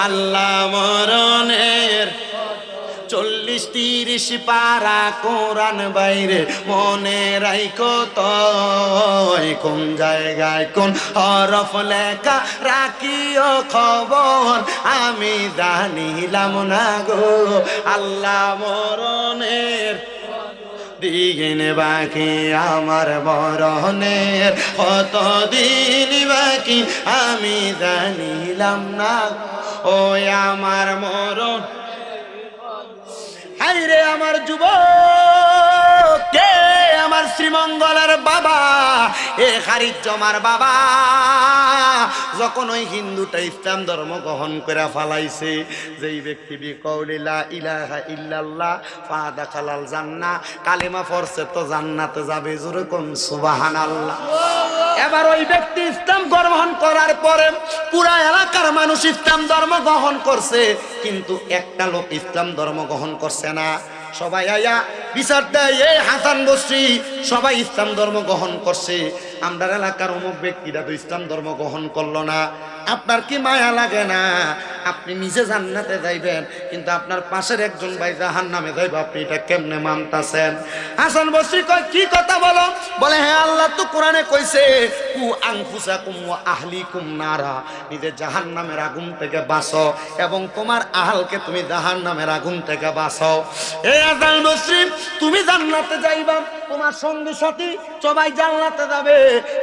আল্লাহ, মরণের 40-30 পারা কোরআন বাইরে মনে রাইখো তো, কোন জায়গায় কোন হরফ লেখা রাখিও খবর, আমি জানিলাম না গো আল্লাহ, মরণের দিন বাকি আমার মরণের কতদিন বাকি আমি জানিলাম না, ও আমার মরণ হাইরে আমার যুবক কে মঙ্গলের বাবা, এ খারিজ জমার বাবা, যখন ওই হিন্দুটা ইসলাম ধর্ম গ্রহণ করে ফালাইছে, যেই ব্যক্তি বিকৌলি লা ইলাহা ইল্লাল্লাহ ফাদাখালাল জান্নাহ, কালিমা পড়ছে তো জান্নাতে যাবে, জোরে কোন সুবহানাল্লাহ। এবার ওই ব্যক্তি ইসলাম গ্রহণ করার পরে পুরা এলাকার মানুষ ইসলাম ধর্ম গ্রহণ করছে, কিন্তু একটা লোক ইসলাম ধর্ম গ্রহণ করছে না। সবাই আয়া বিচার দেয়, এই হাসান বসরি সবাই ইসলাম ধর্ম গ্রহণ করছে, আমরা এলাকার অমুক ব্যক্তিরা তো ইসলাম ধর্ম গ্রহণ করলো না। আপনার কি মায়া লাগে না? আপনি নিজে জান্নাতে যাইবেন, কিন্তু আপনার পাশের একজন ভাই জাহান্নামে যাইবে, আপনি এটা কেমনে মানতাছেন? হাসান বসরি কয়, কি কথা বলো? বলে, হ্যাঁ, আল্লাহ তো কোরআনে কইছে, কু আনফুসাকুম ওয়া আহলিকুম নারা, নিজে জাহান্নামের আগুন থেকে বাঁচো এবং তোমার আহলকে তুমি জাহান্নামের আগুন থেকে বাঁচো। এই হাসান বসরি, তুমি জান্নাতে যাইবা, তোমার সঙ্গী সাথী সবাই জান্নাতে যাবে,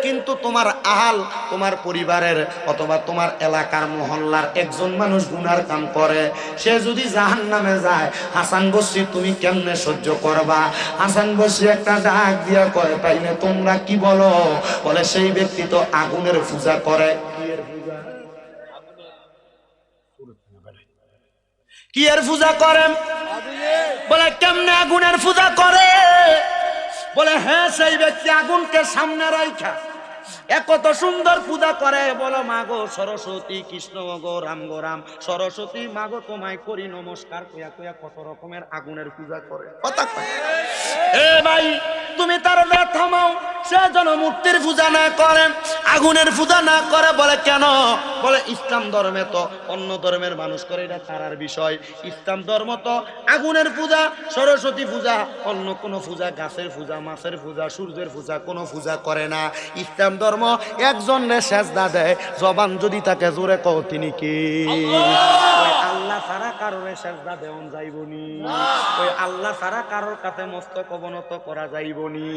কিন্তু তোমার আহাল, তোমার পরিবারের অথবা তোমার এলাকার মহল্লার একজন মানুষ গুনার কাম করে, সে যদি জাহান্নামে যায়, হাসান বসরি তুমি কেমনে সহ্য করবা? হাসান বসরি একটা ডাক দিয়া কয়, তাইলে তোমরা কি বলো? বলে, সেই ব্যক্তি তো আগুনের পূজা করে। কি এর পূজা করেন? বলে, কেমনে আগুনের পূজা করে? বলে, হ্যাঁ, সেই ব্যক্তি আগুনকে সামনে রাখা কত সুন্দর পূজা করে। বলো, মাগো সরস্বতী, কৃষ্ণ গো রাম গো রাম, সরস্বতী মাগো তোমায় করি নমস্কার, কইয়া কইয়া কত রকমের আগুনের পূজা করে। কথা কয়, এ ভাই, তুমি তার থামাও, সে যেন মূর্তির পূজা না করে, আগুনের পূজা না করে। বলে, কেন? বলে, ইসলাম ধর্মে তো অন্য ধর্মের মানুষ করে, এটা তারার বিষয়। ইসলাম ধর্ম তো আগুনের পূজা, সরস্বতী পূজা, অন্য কোনো পূজা, গাছের পূজা, মাছের পূজা, সূর্যের পূজা, কোনো পূজা করে না। ইসলাম ধর্ম একজনের সেজদা দেয়, জবান যদি তাকে জোরে কও, তিনি কি? আল্লাহ ছাড়া কারোর সেজদা দেওয়া যাইবনি, ওই আল্লাহ ছাড়া কারোর কাছে মস্তক অবনত করা যাইবনি,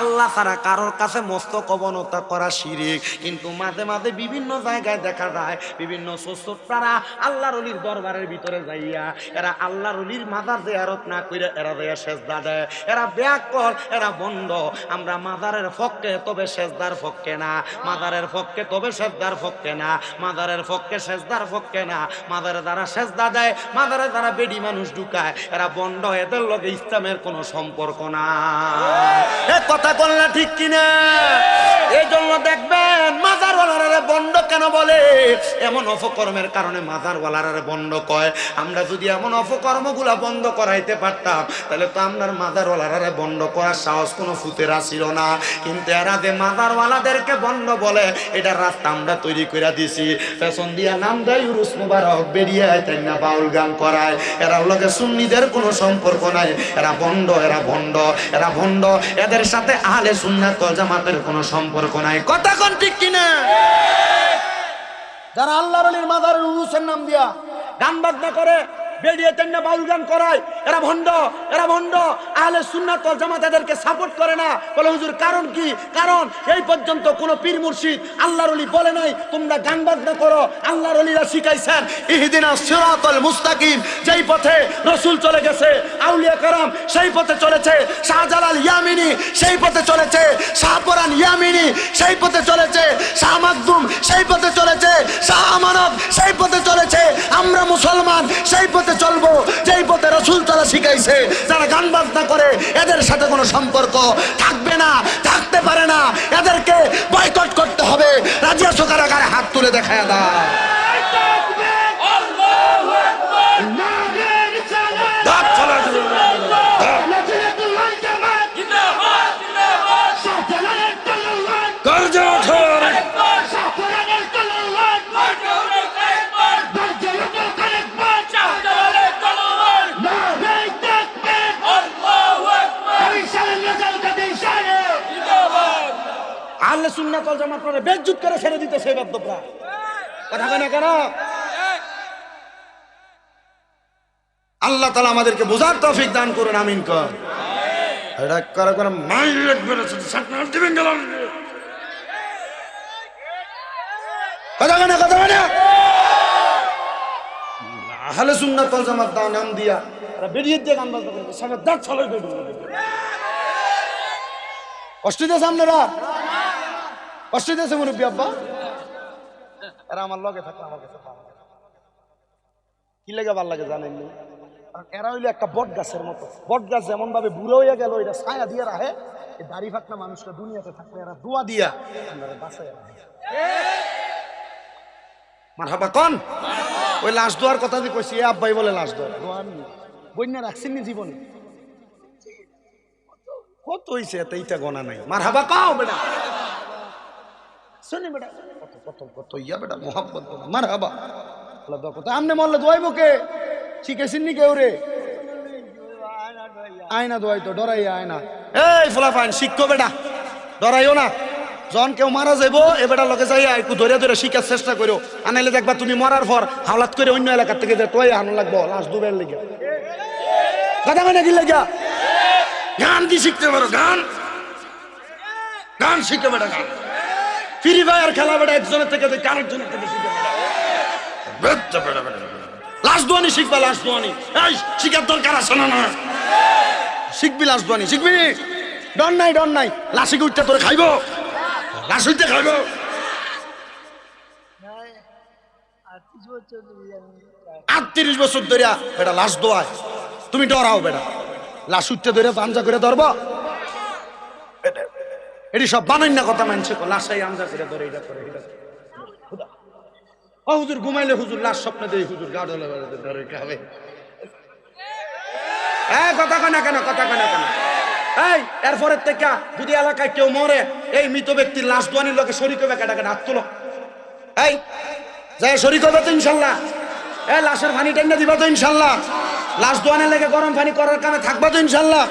আল্লাহ ছাড়া কারোর কাছে মস্তক অবনত করা শিরিক। কিন্তু মাঝে মাঝে বিভিন্ন জায়গায় দেখা যায়, বিভিন্ন ছোটরা আল্লাহর ওলির দরবারের ভিতরে যাইয়া এরা আল্লাহর ওলির মাজার জিয়ারত না কইরা এরা দেয়া সেজদা দেয়, এরা ব্যাকল, এরা বন্ধ। আমরা মাজারের পক্ষে, তবে সেজদার পক্ষে না, মাজারের পক্ষে তবে সেজদার পক্ষে না, মাজারের পক্ষে সেজদার পক্ষে না। মাজারে যারা সেজদা দেয়, মাজারে যারা বেডি মানুষ ঢুকায়, এরা বন্ধ, এদের লগে ইসলামের কোনো সম্পর্ক না। কথা বল না, ঠিক কিনা? এই জন্য দেখবেন মাজারওয়ালারা বন্ধ কেন বলে? এমন অপকর্মের কারণে মাজারওয়ালারা বন্ধ কয়। আমরা যদি এমন অপকর্মগুলা বন্ধ করাইতে পারতাম, তাহলে তো আপনার মাজারওয়ালারা বন্ধ করার সাহস কোনো ফুতেরা ছিল না। কিন্তু এরা যে মাজারওয়ালাদেরকে বন্ধ বলে, এটা রাস্তা আমরা তৈরি করে দিছি। পেছন দিয়া নাম দেয় উরুস মুবারক, বেরিয়ে তাই না বাউল গান করায়। এরা লগে সুন্নিদের কোনো সম্পর্ক নাই, এরা বন্ধ, এরা ভণ্ড, এরা ভণ্ড। এদের সাথে আহলে সুন্নাত ওয়াল জামাতের কোনো সম্পর্ক নাই। কথা কোন ঠিক কিনা? যারা আল্লাহর ওলির মাজারের উরুসের নাম দিয়া গান বাজনা করে, বেরিয়ে তেন না বাউল গান করায়, এরা ভণ্ড, এরা ভণ্ড। আহলে সুন্নাত ওয়াল জামাত এদেরকে সাপোর্ট করে না। বলে, হুজুর কারণ কি? কারণ এই পর্যন্ত কোন পীর মুর্শিদ আল্লাহর ওলি বলে নাই তোমরা গান বাজনা করো। আল্লাহর ওলিরা শিখাইছেন ইহদিনাস সিরাতাল মুস্তাকিম, যেই পথে রাসূল চলে গেছে, আউলিয়া کرام সেই পথে চলেছে, শাহজালাল ইয়ামিনী সেই পথে চলেছে, শাহপরান ইয়ামিনী সেই পথে চলেছে, শাহ মাকদুম সেই পথে চলেছে, শাহ আমানত সেই পথে চলেছে। আমরা মুসলমান সেই পথে চলবো যেই পথে রাসূল তাআলা শিখাইছে। যারা গান বাজনা করে, এদের সাথে কোনো সম্পর্ক থাকবে না, থাকতে পারে না। এদেরকে বয়কট করতে হবে। রাজি আছো কারা? কারা হাত তুলে দেখায় দাও। আহলে সুন্নাত ওয়াল জামাত করে বেজ্জত করে ছেড়ে দিতেছে বাদ্যপরা। কথা কয় না কেন? আল্লাহ তাআলা আমাদেরকে বোঝার তৌফিক দান করুন, আমিন কর। এটা করে করে মাইল লাগবে না, সাকনাল দিবেন গেল। কথা কয় না, কথা কয় না। আহলে সুন্নাত ওয়াল জামাত দা নাম দিয়া এরা বেরিয়ে দিয়ে গান বাজনা করে, সামনে দাঁত ছলাই বেরিয়ে। কষ্ট দিয়েছে আপনারা? কষ্ট দিয়েছে মুরব্বী আব্বা? এরা আমার লগে থাকলে আমার কাছে ভালো লাগে। কি লেগে ভালো লাগে জানেননি? এরা হইলো একটা বট গাছের মতো। বট গাছ যেমন ভাবে বুড়ো হয়ে গেল, এটা ছায়া দিয়ে রাখে, এই দাড়ি ফাঁকনা মানুষটা দুনিয়াতে থাকলে এরা দোয়া দিয়া আপনারা বাঁচায় রাখে। মারহাবা কোন? ওই লাশ দোয়ার কথা যে কইছি, এ আব্বাই বলে লাশ দোয়া দোয়া বন্যা রাখছেন নি জীবনে? কত হইছে এত ইটা গোনা নাই। মারহাবা কাও বেটা, শুনি বেটা, কত কত কত ইয়া বেটা মোহাম্মদ বেটা মারহাবা। আল্লাহ দোয়া কথা আমনে মরলে দোয়াইব কে? শিখেছেন নি কেউ রে? আয়না দোয়াই তো ডরাইয়া আয়না। এই ফুলাফাইন শিখো বেটা, ডরাইও না। যখন কেউ মারা যাইবো এ বেটার লগে যাইয়া একটু ধরে ধরে শিখার চেষ্টা করো, আনাইলে দেখবা তুমি মরার পর হাওলাত করে অন্য এলাকার থেকে যে তোয়াই আনো লাগবো লাশ দুবের লেগে। কথা মানে কি লেগে? গান কি শিখতে পারো? গান গান শিখে বেটা, গান ফ্রি ফায়ার খেলা বেটা, একজনের থেকে কারের জনের থেকে শিখে বেটা। লাশ দোয়ানি শিখবা, লাশ দোয়ানি। এই শিখার দরকার আছে না? না শিখবি, লাশ দোয়ানি শিখবি। ডর নাই, ডর নাই। লাশি উঠতে তোরে খাইবো, লাশ উঠতে খাইবো। 38 বছর ধরে বেটা লাশ দোয়ায়, তুমি ডরাও বেটা? লাশ উঠতে ধরে পাঞ্জা করে ধরবো? এটি সব বানাই না কথা মানছে। লাশাই আমজা করে ধরে, এটা করে এটা। ও হুজুর ঘুমাইলে হুজুর লাশ স্বপ্নে দেই, হুজুর গাড় ধরে খাবে। কথা কয় না কেন? কথা কয় না কেন? এই এরপরের থেকে যদি এলাকায় কেউ মরে, এই মৃত ব্যক্তির লাশ দোয়ানির লোকে শরীক হবে, কেটা কেটা হাত তুলো। এই যাই শরীক হবে তো ইনশাল্লাহ? এই লাশের পানি টেনে দিবা তো ইনশাল্লাহ? লাশ দোয়ানের লেগে গরম পানি করার কামে থাকবা তো ইনশাল্লাহ?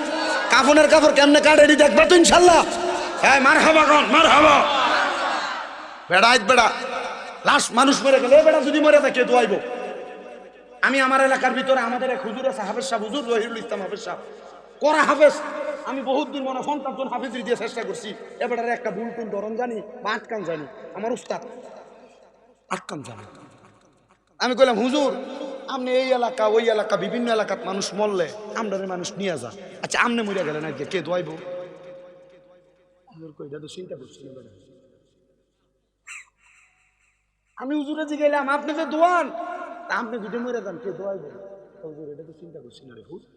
কাফনের কাপড় কেমনে কাটে এটি দেখবা তো ইনশাল্লাহ? হ্যাঁ মার হাবা কন, মার হাবা বেড়া। বেড়া লাশ মানুষ মরে গেলে বেড়া যদি মরে থাকে দোয়াইব। আমি আমার এলাকার ভিতরে আমাদের এক হুজুর আছে, হাফেজ সাহেব, হুজুর রহিরুল ইসলাম হাফেজ সাহেব, করা হাফেজ। আমি বহুত দিন মনে 50 জন হাফেজরি দিয়ে চেষ্টা করছি। এবারে একটা ভুল টুল ধরন জানি বা আটকান জানি, আমার উস্তাদ আটকান জানি। আমি কইলাম হুজুর আপনি এই এলাকা ওই এলাকা বিভিন্ন এলাকাত মানুষ মরলে আমরা মানুষ নিয়ে যা, আচ্ছা আমনে মরিয়া গেলেন আজকে কে দোয়াইব? চিন্তা করছি আমি হুজুরে জি গেলাম, আপনি যে দোয়ান, আপনি যদি মরে যান কে দোয়াইব? হুজুর এটা তো চিন্তা করছি না রে হুজুর।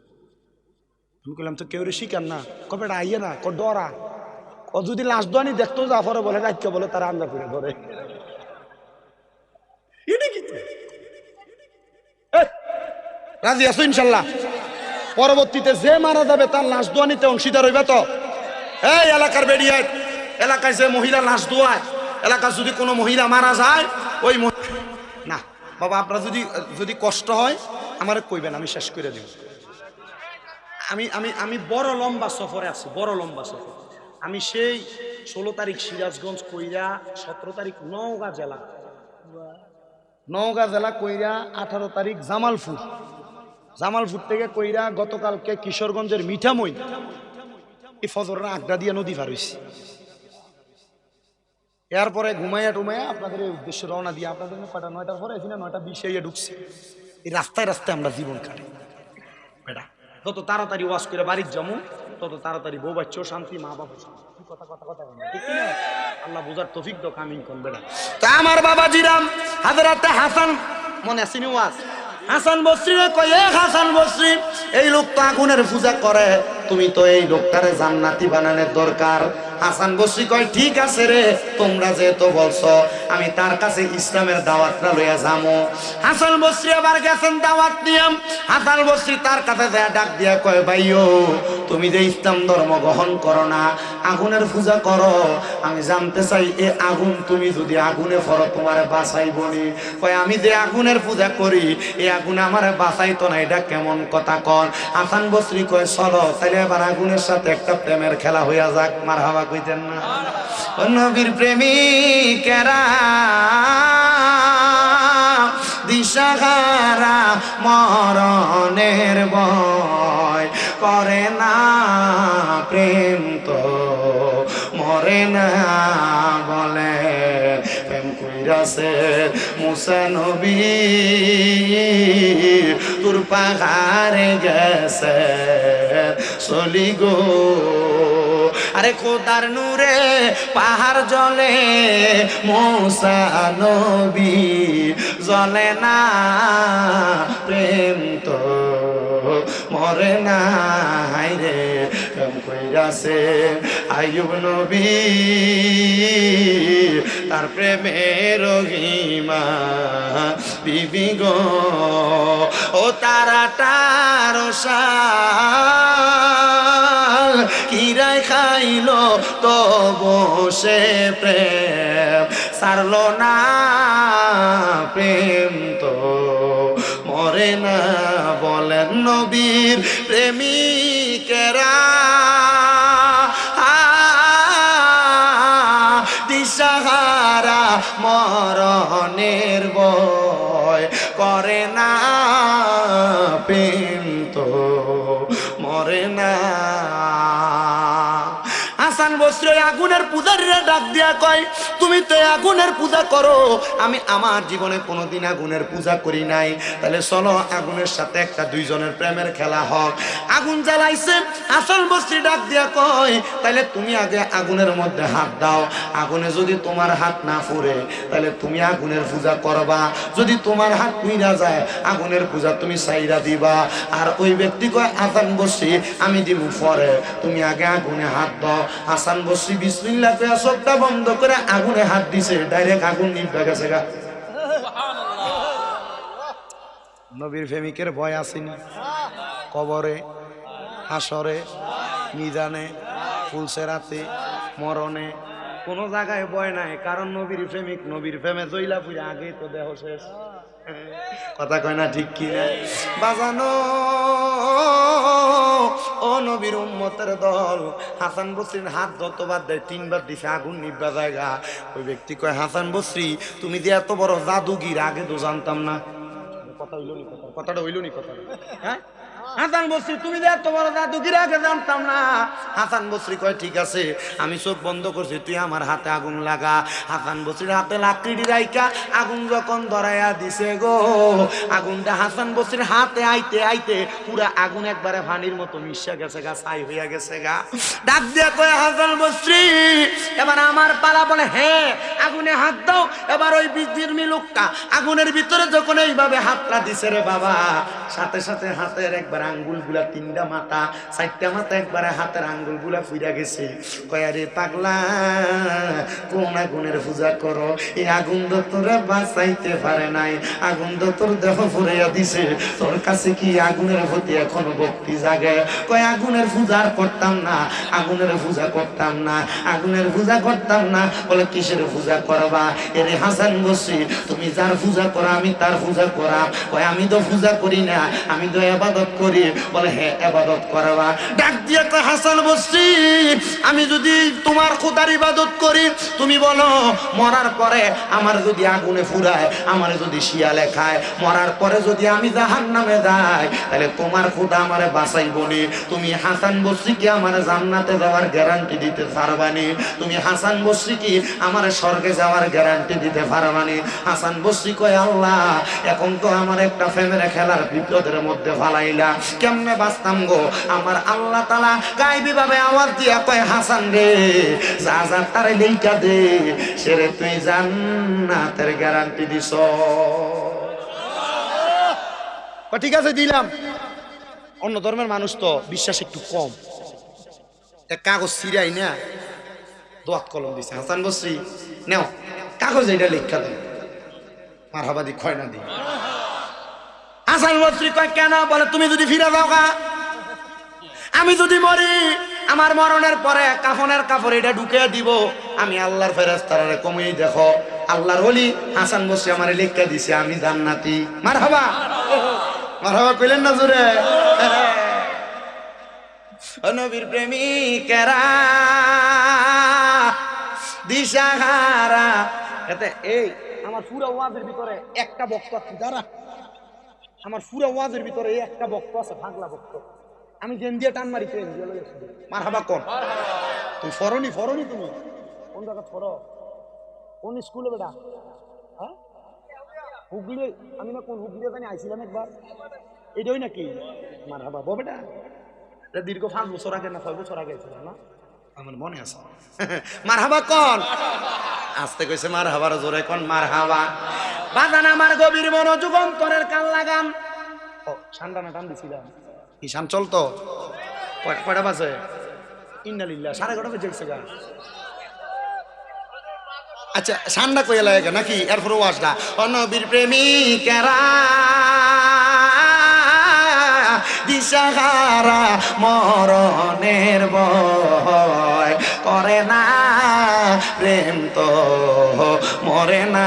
আমি কইলাম তো কেউ রে শিখান না, কবে আইয়ে না ক ডরা, ও যদি লাশ দোয়ানি দেখতো জাফরে বলে রাখতে বলে তারা আন্দা ফিরে ধরে। রাজি আছো ইনশাল্লাহ? পরবর্তীতে যে মারা যাবে তার লাশ দোয়ানিতে অংশীদার হইবে তো? এই এলাকার বেরিয়ে এলাকায় যে মহিলা লাশ দোয়ায়, এলাকার যদি কোনো মহিলা মারা যায় ওই না বাবা আপনার যদি যদি কষ্ট হয় আমার কইবেন, আমি শেষ করে দেব। আমি আমি আমি বড় লম্বা সফরে আছি, বড় লম্বা সফর। আমি সেই 16 তারিখ সিরাজগঞ্জ কইরা, 17 তারিখ নওগাঁ জেলা, নওগাঁ জেলা কইরা, 18 তারিখ জামালপুর, জামালপুর থেকে কইরা গতকালকে কিশোরগঞ্জের মিঠামই, এই ফজরের আড্ডা দিয়ে নদী পার হইছি। এরপরে ঘুমাইয়া টুমাইয়া আপনাদের এই উদ্দেশ্যে রওনা দিয়ে আপনাদের কটা 9টার পরে এখানে 9:20 ঢুকছি। এই রাস্তায় রাস্তায় আমরা জীবন কাটি বেটা। যত তাড়াতাড়ি ওয়াশ করে বাড়ির যাবো তত তাড়াতাড়ি বউ বাচ্চাও শান্তি, মা বাবা শান্তি। কথা কথা কথা ঠিক না? আল্লাহ বুঝার তৌফিক দাও, কামিং কোন বেটা। তা আমার বাবা জিরাম হাজরাতে হাসান মনে আসেনি ওয়াজ, হাসান বসরি কয় হাসান বসরি এই লোক তো আগুনের পূজা করে, তুমি তো এই লোকটারে জান্নাতি বানানোর দরকার। হাসান বসরি কয় ঠিক আছে রে, তোমরা যেহেতু বলছো আমি তার কাছে ইসলামের দাওয়াতটা লইয়া যাবো। হাসান বসরি আবার গেছেন দাওয়াত নিয়ম। হাসান বসরি তার কাছে যায় ডাক দিয়া কয় ভাইও তুমি যে ইসলাম ধর্ম গ্রহণ করো না, আগুনের পূজা করো, আমি জানতে চাই এ আগুন তুমি যদি আগুনে পড়ো তোমার বাঁচাইবনি? কয় আমি যে আগুনের পূজা করি এই আগুন আমার বাঁচাইতো না, এটা কেমন কথা কন? হাসান বসরি কয় চলো তাহলে এবার আগুনের সাথে একটা প্রেমের খেলা হইয়া যাক। মারহাবা কইতেন না? নবীর প্রেমিকেরা দিশাহারা মরণের ভয় করে না, প্রেম তো মরে না বলে। প্রেম কইরাছে মুসা নবী তোর পাহাড়ে গেছে চলি গো আরে খোদার নূরে পাহাড় জ্বলে মুসা নবী জ্বলে না প্রেম তো মরে না রে কেম কইরাছে আইয়ুব নবী তার প্রেমের রহিমা বিবি গো ও তারাটার শাল কিরাই খাইলো তো বসে প্রেম সারলো না প্রেম তো মরে না বলেন নবীর প্রেমিকেরা দিশাহারা মরণের ভয় করে না প্রেম তো মরে না হাসান বসরি আগুনের পূজারীরা ডাক দিয়া কয় তুমি তো আগুনের পূজা করো আমি আমার জীবনে কোনোদিন আগুনের পূজা করি নাই তাহলে চলো আগুনের সাথে একটা দুইজনের প্রেমের খেলা হোক আগুন জ্বালাইছে হাসান বসরি ডাক দিয়া কয় তাহলে তুমি আগে আগুনের মধ্যে হাত দাও আগুনে যদি তোমার হাত না পুড়ে তাহলে তুমি আগুনের পূজা করবা যদি তোমার হাত পুড়া যায় আগুনের পূজা তুমি সাইরা দিবা আর ওই ব্যক্তি কয় হাসান বসরি আমি দিব পরে তুমি আগে আগুনে হাত দাও হাসান বসরি বিসমিল্লাহ কইয়া চোখটা বন্ধ করে আগুনে হাত দিছে ডাইরেক্ট আগুন নিভে গেছে গা নবীর প্রেমিকের ভয় আসেনি কবরে হাসরে মিজানে ফুলসেরাতে মরণে কোনো জায়গায় ভয় নাই কারণ নবীর প্রেমিক নবীর প্রেমে জইলা পুরা আগেই তো দেহ শেষ কথা কয় না ঠিক কি না বাজানো ও নবীর উম্মতের দল হাসান বসরির হাত যতবার দেয় তিনবার দিছে আগুন নিভা জায়গা ওই ব্যক্তি কয় হাসান বসরি তুমি যে এত বড় জাদুগির আগে তো জানতাম না কথা হইল নি কথাটা হইল নি কথা হ্যাঁ হাসান বসরি তুমি যে এত বড় জাদুগির আগে জানতাম না হাসান বসরি কয় ঠিক আছে আমি চোখ বন্ধ করছি তুই আমার হাতে আগুন লাগা হাসান বসরির হাতে লাকড়ি রাইকা আগুন যখন ধরাইয়া দিছে গো আগুনটা হাসান বসরির হাতে আইতে আইতে পুরা আগুন একবারে পানির মতো মিশা গেছে গা ছাই হইয়া গেছে গা ডাক দিয়া কয় হাসান বসরি এবার আমার পালা বলে হ্যাঁ আগুনে হাত দাও এবার ওই বিজিরমি লোকটা আগুনের ভিতরে যখন এইভাবে হাতটা দিছে রে বাবা সাথে সাথে হাতের একবার আঙ্গুলগুলা তিনটা মাথা চারটা মাথা একবারে হাতের আঙ্গুলগুলা ফুইরা গেছে কয় আরে পাগলা কোন আগুনের পূজা করো এই আগুন তো তোরা বাঁচাইতে পারে নাই আগুন তো তোর দেহ ফুরাইয়া দিছে তোর কাছে কি আগুনের প্রতি এখনো ভক্তি জাগে কয় আগুনের পূজা করতাম না আগুনের পূজা করতাম না আগুনের পূজা করতাম না বলে কিসের পূজা করবা এরে হাসান বসরি তুমি যার পূজা করা আমি তার পূজা করা কয় আমি তো পূজা করি না আমি তো ইবাদত করি বলে হ্যাঁ ইবাদত করবা ডাক দিয়ে কয় হাসান বসরি আমি যদি তোমার খোদার ইবাদত করি তুমি বলো মরার পরে আমার যদি আগুনে ফুরায় আমার যদি শিয়ালে খায় মরার পরে যদি আমি জাহান্নামে যাই তাহলে তোমার খোদা আমারে বাঁচাইবনি তুমি হাসান বসরি কি আমার জান্নাতে যাওয়ার গ্যারান্টি দিতে পারবানি তুমি হাসান বসরি কি আমার স্বর্গে যাওয়ার গ্যারান্টি দিতে পারবানি হাসান বসরি কয় আল্লাহ এখন তো আমার একটা ফেমের খেলার বিপদের মধ্যে ফালাইলা কেমনে বাঁচতাম গো আমার আল্লাহ তাআলা গায়বী ভাবে আওয়াজ দিয়া কয় হাসান রে যা যা তারে লেইটা দে সেরে তুই জান্নাতের গ্যারান্টি দিছ ঠিক আছে দিলাম অন্য ধর্মের মানুষ তো বিশ্বাস একটু কম কাগজ ছিড়াই না দোয়াত কলম দিছে হাসান বসরি নেও কাগজ এটা লেখা দেয় মারহাবাদি খয় না দি হাসান বসরি কয় কেন বলে তুমি যদি ফিরে যাও গা আমি যদি মরি আমার মরণের পরে কাফনের কাপড় এটা ঢুকে দিব আমি আল্লাহর ফেরেশতারে কমিয়ে দেখো আল্লাহর ওলি হাসান বসরি আমারে লেখা দিছে আমি জান্নাতি মারহাবা মারহাবা কইলেন না জোরে নবীর প্রেমিকেরা দিশাহারা এতে এই আমার পুরো ওয়াজের ভিতরে একটা বক্তা আছে যারা আমার পুরো ওয়াজের ভিতরে এই একটা বক্তা আছে পাগলা বক্তা আমি গেন দিয়ে টান মারি ট্রেন দিয়ে লইছি মারহাবা কোন তুই ফরনি তুমি কোন জায়গা ফর কোন স্কুলে বেটা হ্যাঁ হুগলি আমি না কোন হুগলি জানি আইছিলাম একবার এটাই নাকি মারহাবা বেটা, এটা দীর্ঘ 5 বছর আগে না 6 বছর আগে ছিল না, আমার মনে আছে। মারহাবা কোন আস্তে কইছে, মারহাবার জোরে কোন মারহাবা। বাজান আমার গভীর মনোযোগ অন্তরের কান লাগান। ও ঠান্ডা না টান দিছিলাম, ঈশান চলতো কয়টা বাজে? ইন্নালিল্লাহ 11:30 বাজে গেছে গা। আচ্ছা ঠান্ডা কইয়া লাগে নাকি? এরপরে ওয়াজটা নবীর প্রেমিকেরা দিশাহারা মরণের ভয় করে না, প্রেম তো মরে না।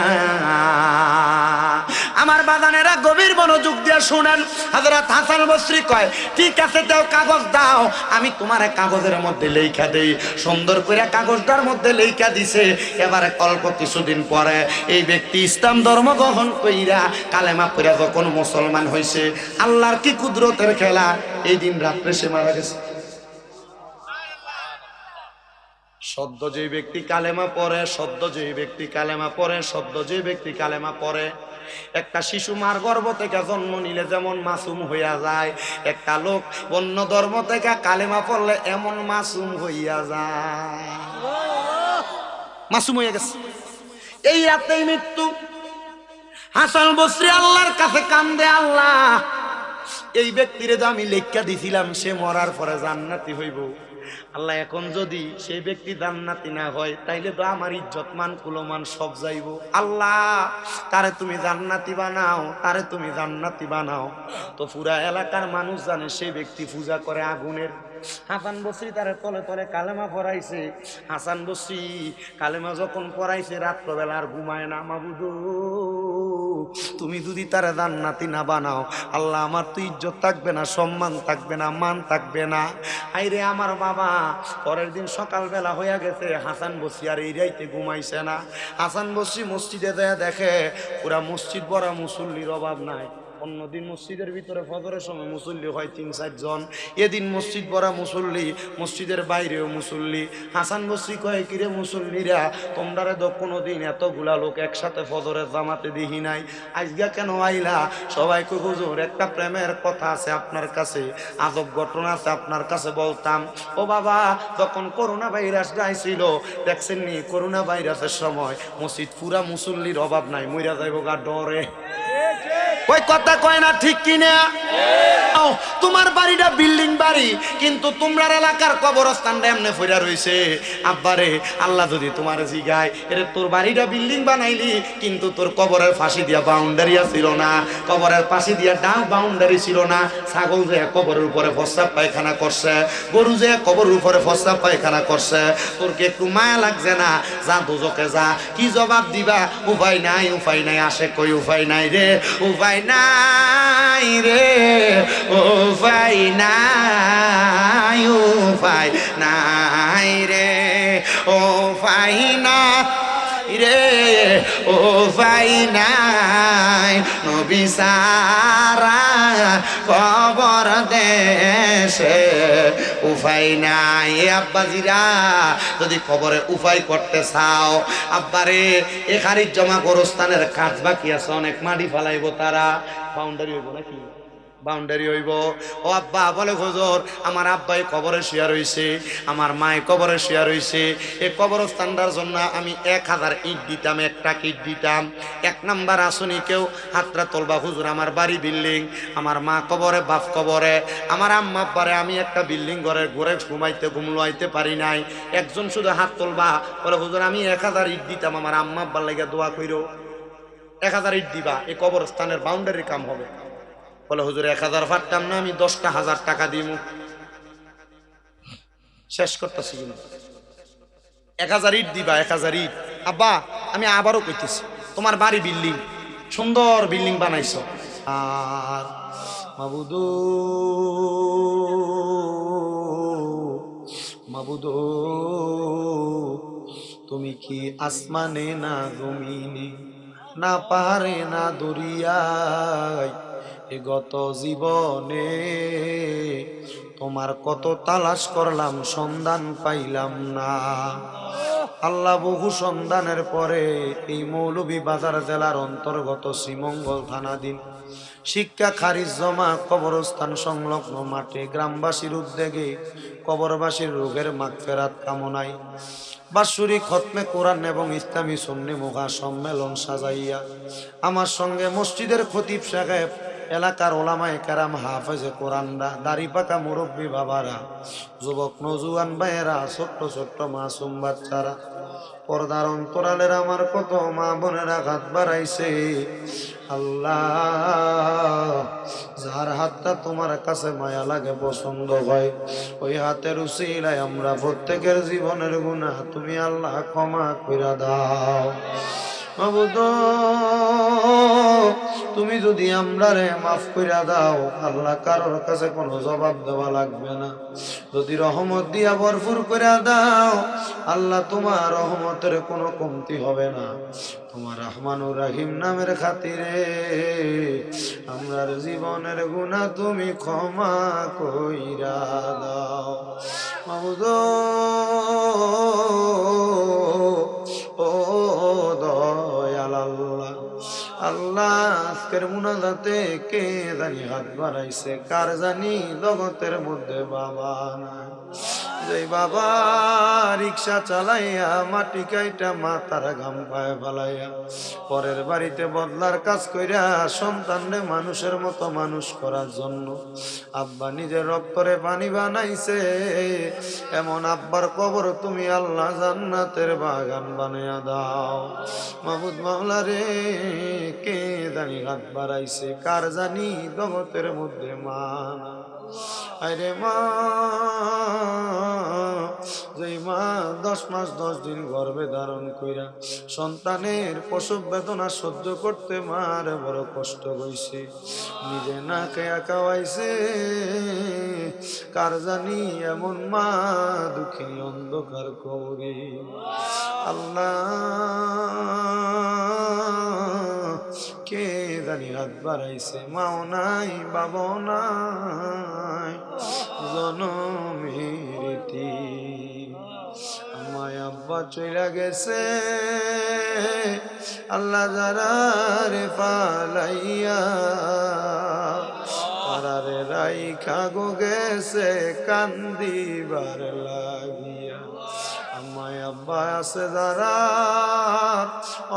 আমার বাগানেরা গভীর মনোযোগ দিয়ে শুনেন। হযরত হাসান বসরি কয়, ঠিক আছে দাও কাগজ দাও, আমি তোমার কাগজের মধ্যে লেখা দেই। সুন্দর করে কাগজটার মধ্যে লেখা দিছে। এবারে অল্প কিছুদিন পরে এই ব্যক্তি ইসলাম ধর্ম গ্রহণ কইরা কালেমা পড়া যখন মুসলমান হইছে, আল্লাহর কি কুদরতের খেলা, এই দিন রাত্রে সে মারা গেছে। সদ্য যে ব্যক্তি কালেমা পড়ে, সদ্য যে ব্যক্তি কালেমা পড়ে, সদ্য যে ব্যক্তি কালেমা পড়ে, একটা শিশু মার গর্ভ থেকে জন্ম নিলে যেমন মাসুম হইয়া যায়, একটা লোক অন্য ধর্ম থেকে কালেমা পড়লে এমন মাসুম হইয়া যায়। মাসুম হইয়া গেছে। এই রাতেই মৃত্যু। হাসান বসরি আল্লাহর কাছে কান্দে, আল্লাহ এই ব্যক্তিরে তো আমি লেখা দিছিলাম সে মরার পরে জান্নাতি হইব, আল্লাহ এখন যদি সেই ব্যক্তি জান্নাতি না হয় তাইলে তো আমার ইজ্জত মান কুলমান সব যাইব। আল্লাহ তারে তুমি জান্নাতি বানাও, তারে তুমি জান্নাতি বানাও। তো পুরা এলাকার মানুষ জানে সেই ব্যক্তি পূজা করে আগুনের। হাসান বসরি তারে তলে তলে কালেমা পড়াইছে। হাসান বসরি কালেমা যখন পড়াইছে রাত্রবেলা আর ঘুমায় না। মাবুদু তুমি যদি তারে জান্নাতি না বানাও, আল্লাহ আমার তো ইজ্জত থাকবে না, সম্মান থাকবে না, মান থাকবে না। আইরে আমার বাবা, পরের দিন সকালবেলা হইয়া গেছে, হাসান বসরি আর এই রাইতে ঘুমাইছে না। হাসান বসরি মসজিদে যায়, দেখে পুরা মসজিদ ভরা মুসল্লির অভাব নাই। অন্যদিন মসজিদের ভিতরে ফজরের সময় মুসল্লি হয় 3-4 জন, এদিন মসজিদ ভরা মুসল্লি, মসজিদের বাইরেও মুসল্লি। হাসান বসরি কয়, কিরে মুসল্লিরা, তোমরা তো কোনোদিন এতগুলা লোক একসাথে ফজরের জামাতে দেখি নাই, আজকে কেন আইলা? সবাই কই হুজুর একটা প্রেমের কথা আছে আপনার কাছে, আজব ঘটনা আছে আপনার কাছে বলতাম। ও বাবা, যখন করোনা ভাইরাস আইছিল দেখছেন নি, করোনা ভাইরাসের সময় মসজিদ পুরা মুসল্লির অভাব নাই, মইরা যাইব গা ডরে। ওই কথা কয় না ঠিক কিনা? তোমার বাড়িটা বিল্ডিং বাড়ি, কিন্তু তোমরা এলাকার কবরস্থানটা এমনি ফইরা রইছে। আব্বারে আল্লাহ যদি তোমার জিগায়, এরে তোর বাড়িটা বিল্ডিং বানাইলি কিন্তু তোর কবরের ফাঁসি দিয়া বাউন্ডারি ছিল না, কবরের পাশে দিয়া ডাক বাউন্ডারি ছিল না। ছাগল যে কবরের উপরে প্রস্রাব পায়খানা করছে, গরু যে কবরের উপরে প্রস্রাব পায়খানা করছে, তোর কি একটু মায়া লাগছে না? যা দুজকে যা, কি জবাব দিবা? উপায় নাই, উপায় নাই। আসে কই উপায় নাই রে, উপায় নাই রে, উপায় নাই, উপায় নাই রে, উপায় নাই রে, উপায় নাই। নবী সারা কবর দেশে উপায় নাই। আব্বাজিরা যদি কবরে উপায় করতে চাও, আব্বারে এ খারিজ জমা গোরস্থানের কাজ বাকি আছে, অনেক মাটি ফালাইব তারা, বাউন্ডারি হইব নাকি? বাউন্ডারি হইব। ও আব্বা বলে, হুজুর আমার আব্বাই কবরে শুয়া রইছে, আমার মায় কবরে শুয়া রইছে, এই কবরস্থানটার জন্য আমি 1000 ইট দিতাম, একটা ইট দিতাম। 1 নাম্বার আসুনি কেউ হাতটা তোলবা, হুজুর আমার বাড়ি বিল্ডিং, আমার মা কবরে, বাপ কবরে, আমার আম্মা আব্বারে আমি একটা বিল্ডিং ঘরের ঘরে ঘুমলাইতে পারি নাই। একজন শুধু হাত তোলবা, বলে হুজুর আমি 1000 ইট দিতাম, আমার আম্মা আব্বার লাগা দোয়া কইরো। 1000 ইট দিবা, এই কবরস্থানের বাউন্ডারির কাম হবে। বলে হুজুর 1000 পারতাম না, আমি 10টা 1000 টাকা দিব। শেষ করতেছি কিন্তু 1000 ইট দিবা, 1000 ইট। আব্বা আমি আবারও কইতেছি, তোমার বাড়ি বিল্ডিং, সুন্দর বিল্ডিং বানাইছো, আর মাবুদু মাবুদু তুমি কি আসমানে না জমিনে, না পাহাড়ে না দরিয়ায়, এ গত জীবনে তোমার কত তালাশ করলাম সন্ধান পাইলাম না। আল্লাহ বহু সন্ধানের পরে এই মৌলভীবাজার জেলার অন্তর্গত শ্রীমঙ্গল থানাধীন শিক্ষা খারিজ জমা কবরস্থান সংলগ্ন মাঠে গ্রামবাসীর উদ্যোগে কবরবাসীর রোগের মাগফিরাত কামনায় বাৎসরিক খতমে কোরআন এবং ইসলামী সুন্নি মুখা সম্মেলন সাজাইয়া আমার সঙ্গে মসজিদের খতিব সাহেব, এলাকার ওলামায়ে কেরাম, হাফেজে কোরআনরা, দাড়ি পাকা মুরব্বী বাবারা, যুবক নজুয়ান ভাইয়েরা, ছোট্ট ছোট্ট মাসুম বাচ্চারা, পর্দার অন্তরালের আমার কত মা বোনেরা হাত বাড়াইছে। আল্লাহ, যার হাতটা তোমার কাছে মায়া লাগে, পছন্দ হয়, ওই হাতের উসিলায় আমরা প্রত্যেকের জীবনের গুনাহ তুমি আল্লাহ ক্ষমা কইরা দাও। মাবুদ, তুমি যদি আমরারে মাফ কইরা দাও, আল্লাহ কারোর কাছে কোনো জবাব দেওয়া লাগবে না। যদি রহমত দিয়া ভরপুর কইরা দাও, আল্লাহ তোমার রহমতের কোনো কমতি হবে না। তোমার রহমানুর রহিম নামের খাতিরে আমরার জীবনের গুনাহ তুমি ক্ষমা কইরা দাও। মাবুদ, ও দয়াল আল্লাহ, আল্লাহ আজকের মুনাজাতে কে জানি হাত বাড়াইছে, কার জানি জগতের মধ্যে বাবা নাই। যে বাবা রিক্সা চালাইয়া মাটি কাইটা মাথার ঘাম পায়ে ফেলাইয়া পরের বাড়িতে বদলার কাজ কইরা সন্তানরে মানুষের মতো মানুষ করার জন্য আব্বা নিজের রক্তরে পানি বানাইছে, এমন আব্বার কবর তুমি আল্লাহ জান্নাতের বাগান বানাইয়া দাও। মাহবুদ মাওলা রে, কে জানি হাত বাড়াইছে, কার জানি জগতের মধ্যে মান। আরে মা, যেই মা 10 মাস 10 দিন গর্ভে ধারণ কইরা সন্তানের প্রসব বেদনা সহ্য করতে মার বড় কষ্ট হইছে, নিজে না খেয়া খাওয়াইছে, কার জানি এমন মা দুঃখিনী অন্ধকার কবরে। আল্লাহ, কে জানি হাত বাড়াইছে, মাও নাই, বাবাও নাই, জনমের আমায় আব্বা চইলা গেছে, আল্লাহ যারা রে পালাইয়া তারারে রাইখা গো গেছে কান্দিবার লাগিয়া। আমায় আব্বা আছে যারা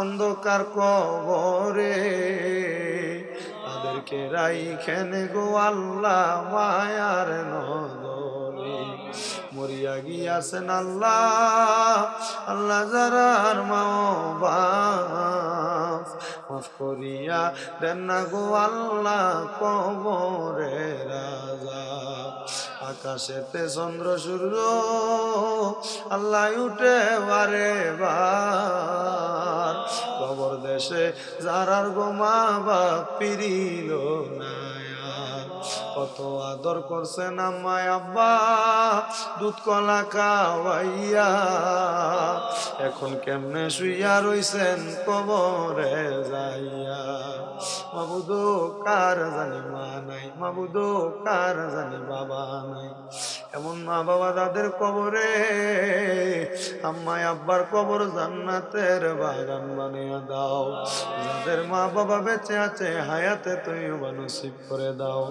অন্ধকার কবরে, তাদেরকে রাইখেন গো আল্লাহ মায়ার নজরে। মরিয়া গিয়াছেন আল্লাহ, আল্লাহ যারার মাও বাপ মাফ করিয়া দেন না গো আল্লাহ কবরে রাজা। আকাশেতে চন্দ্র সূর্য আল্লাহ উঠে বারে বার, কবর দেশে যারার গো মা বাপ পিরিল না। কত আদর করছেন আম্মায় আব্বা, দুধ কলা খাওয়াইয়া, এখন কেমনে শুইয়া রইছেন কবরে যাইয়া। মাবুদ, কার জানি মা নাই, মাবুদ কার জানি বাবা নাই, এমন মা বাবা যাদের কবরে আম্মায় আব্বার কবর জান্নাতের বাগান বানিয়ে দাও। যাদের মা বাবা বেঁচে আছে হায়াতে তুমিও নসিব করে দাও।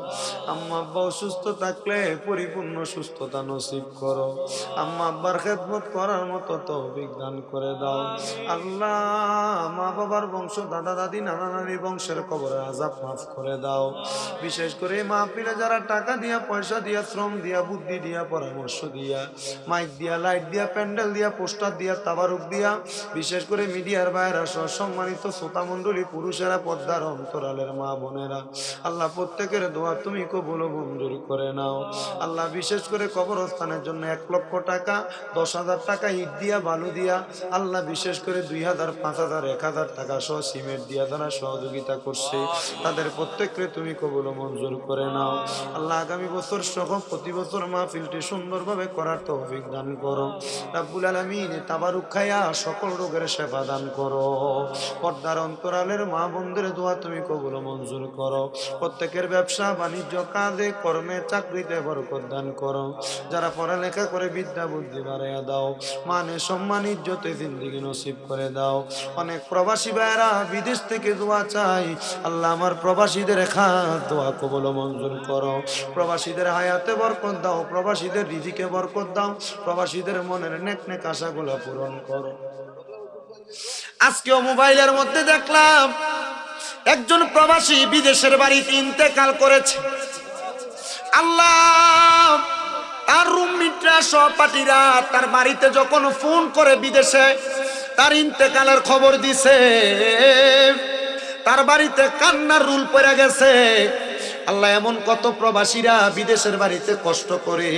আম্মা আব্বা অসুস্থ থাকলে পরিপূর্ণ সুস্থতা নসিব করো। আম্মা আব্বার খেদমত করার মতো তৌফিক দান করে দাও। আল্লাহ, মা বাবার বংশ, দাদা দাদি, নানা নানি বংশের কবরে আযাব মাফ করে দাও। বিশেষ করে মাহফিলে যারা টাকা দিয়া, পয়সা দিয়া, শ্রম দিয়া, বুদ্ধি দিয়া, পরামর্শ দিয়া, মাইক দিয়া, লাইট দিয়া, প্যান্ডেল দিয়া, পোস্টার দিয়া, তাবারুক দিয়া, বিশেষ করে মিডিয়ার বাইরা সহ সম্মানিত শ্রোতা মণ্ডলী, পুরুষেরা, পর্দার অন্তরালের মা বোনেরা, আল্লাহ প্রত্যেকের দোয়া তুমি কবুল ও মঞ্জুর করে নাও। আল্লাহ, বিশেষ করে কবরস্থানের জন্য 1 লক্ষ টাকা, 10,000 টাকা ইট দিয়া, বালু দিয়া, আল্লাহ বিশেষ করে 2,000, 5,000, 1,000 টাকা সহ সিমেন্ট দিয়া যারা সহযোগিতা করছে, তাদের প্রত্যেককে তুমি কবুল ও মঞ্জুর করে নাও। আল্লাহ, আগামী বছর সহ প্রতি বছর মাহফিল মাহফিলটি সুন্দরভাবে করার তৌফিক দান করো রব্বুল আলামিন। তাবারুক খায়া সকল রোগের শেফা দান করো। পর্দার অন্তরালের মা বোনদের দোয়া তুমি কবুল ও মঞ্জুর করো। প্রত্যেকের ব্যবসা বাণিজ্য কাজে কর্মে চাকরিতে বরকত দান করো। যারা পড়ালেখা করে বিদ্যা বুদ্ধি বাড়াইয়া দাও, মানে সম্মান ইজ্জতে জিন্দেগি নসিব করে দাও। অনেক প্রবাসী ভাইরা বিদেশ থেকে দোয়া চাই, আল্লাহ আমার প্রবাসীদের খাত দোয়া কবুল ও মঞ্জুর করো। প্রবাসীদের হায়াতে বরকত দাও, প্রবাসীদের রিজিকে বরকত দাও, প্রবাসীদের মনের নেক নেক আশাগুলো পূরণ করো। আজকেও মোবাইলের মধ্যে দেখলাম একজন প্রবাসী বিদেশের বাড়িতে ইন্তেকাল করেছে। আল্লাহ, তার রুমমেটরা সহপাঠীরা তার বাড়িতে যখন ফোন করে বিদেশে তার ইন্তেকালের খবর দিছে, তার বাড়িতে কান্নার রুল পড়ে গেছে। আল্লাহ, এমন কত প্রবাসীরা বিদেশের বাড়িতে কষ্ট করে।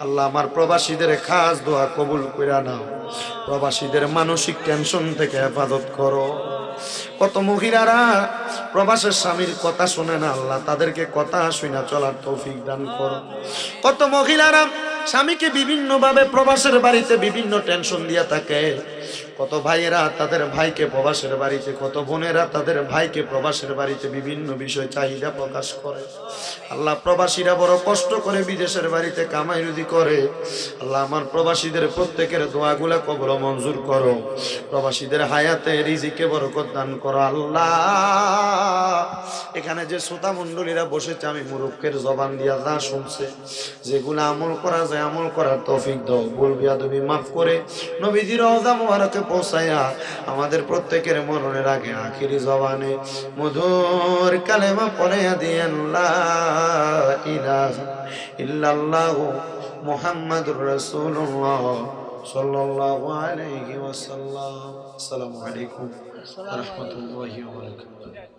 আল্লাহ, আমার প্রবাসীদের খাস দোয়া কবুল কইরা নাও। প্রবাসীদের মানসিক টেনশন থেকে হেফাজত করো। কত মহিলারা প্রবাসের স্বামীর কথা শুনে না, আল্লাহ তাদেরকে কথা শুনে চলার তৌফিক দান করো। কত মহিলারা স্বামীকে বিভিন্ন ভাবে প্রবাসের বাড়িতে বিভিন্ন টেনশন দিয়ে থাকে। কত ভাইয়েরা তাদের ভাইকে প্রবাসের বাড়িতে, কত বোনেরা তাদের ভাইকে প্রবাসের বাড়িতে বিভিন্ন বিষয় চাহিদা প্রকাশ করে। আল্লাহ, প্রবাসীরা বড় কষ্ট করে বিদেশের বাড়িতে কামাই রুজি করে। আল্লাহ, আমার প্রবাসীদের প্রত্যেকের দোয়াগুলা কবুল ও মঞ্জুর করো। প্রবাসীদের হায়াতে রিজিকে বরকত দান করো। আল্লাহ, এখানে যে শ্রোতা মণ্ডলীরা বসেছে, আমি মুরুখের জবান দিয়া যা শুনছে, যেগুলো আমল করা যায় আমল করার তৌফিক দাও। ভুল বিয়াদবি মাফ করে নবীজির রওজা মুবারকে পৌঁছায়া আমাদের প্রত্যেকের মরণের আগে আখিরি জবানে মধুর কালেমা পড়াইয়া দিয়েন, লা ইলাহা ইল্লাল্লাহু মুহাম্মাদুর রাসূলুল্লাহ সাল্লাল্লাহু আলাইহি ওয়াসাল্লাম। আসসালামু আলাইকুম ওয়া রাহমাতুল্লাহি ওয়া বারাকাতুহু।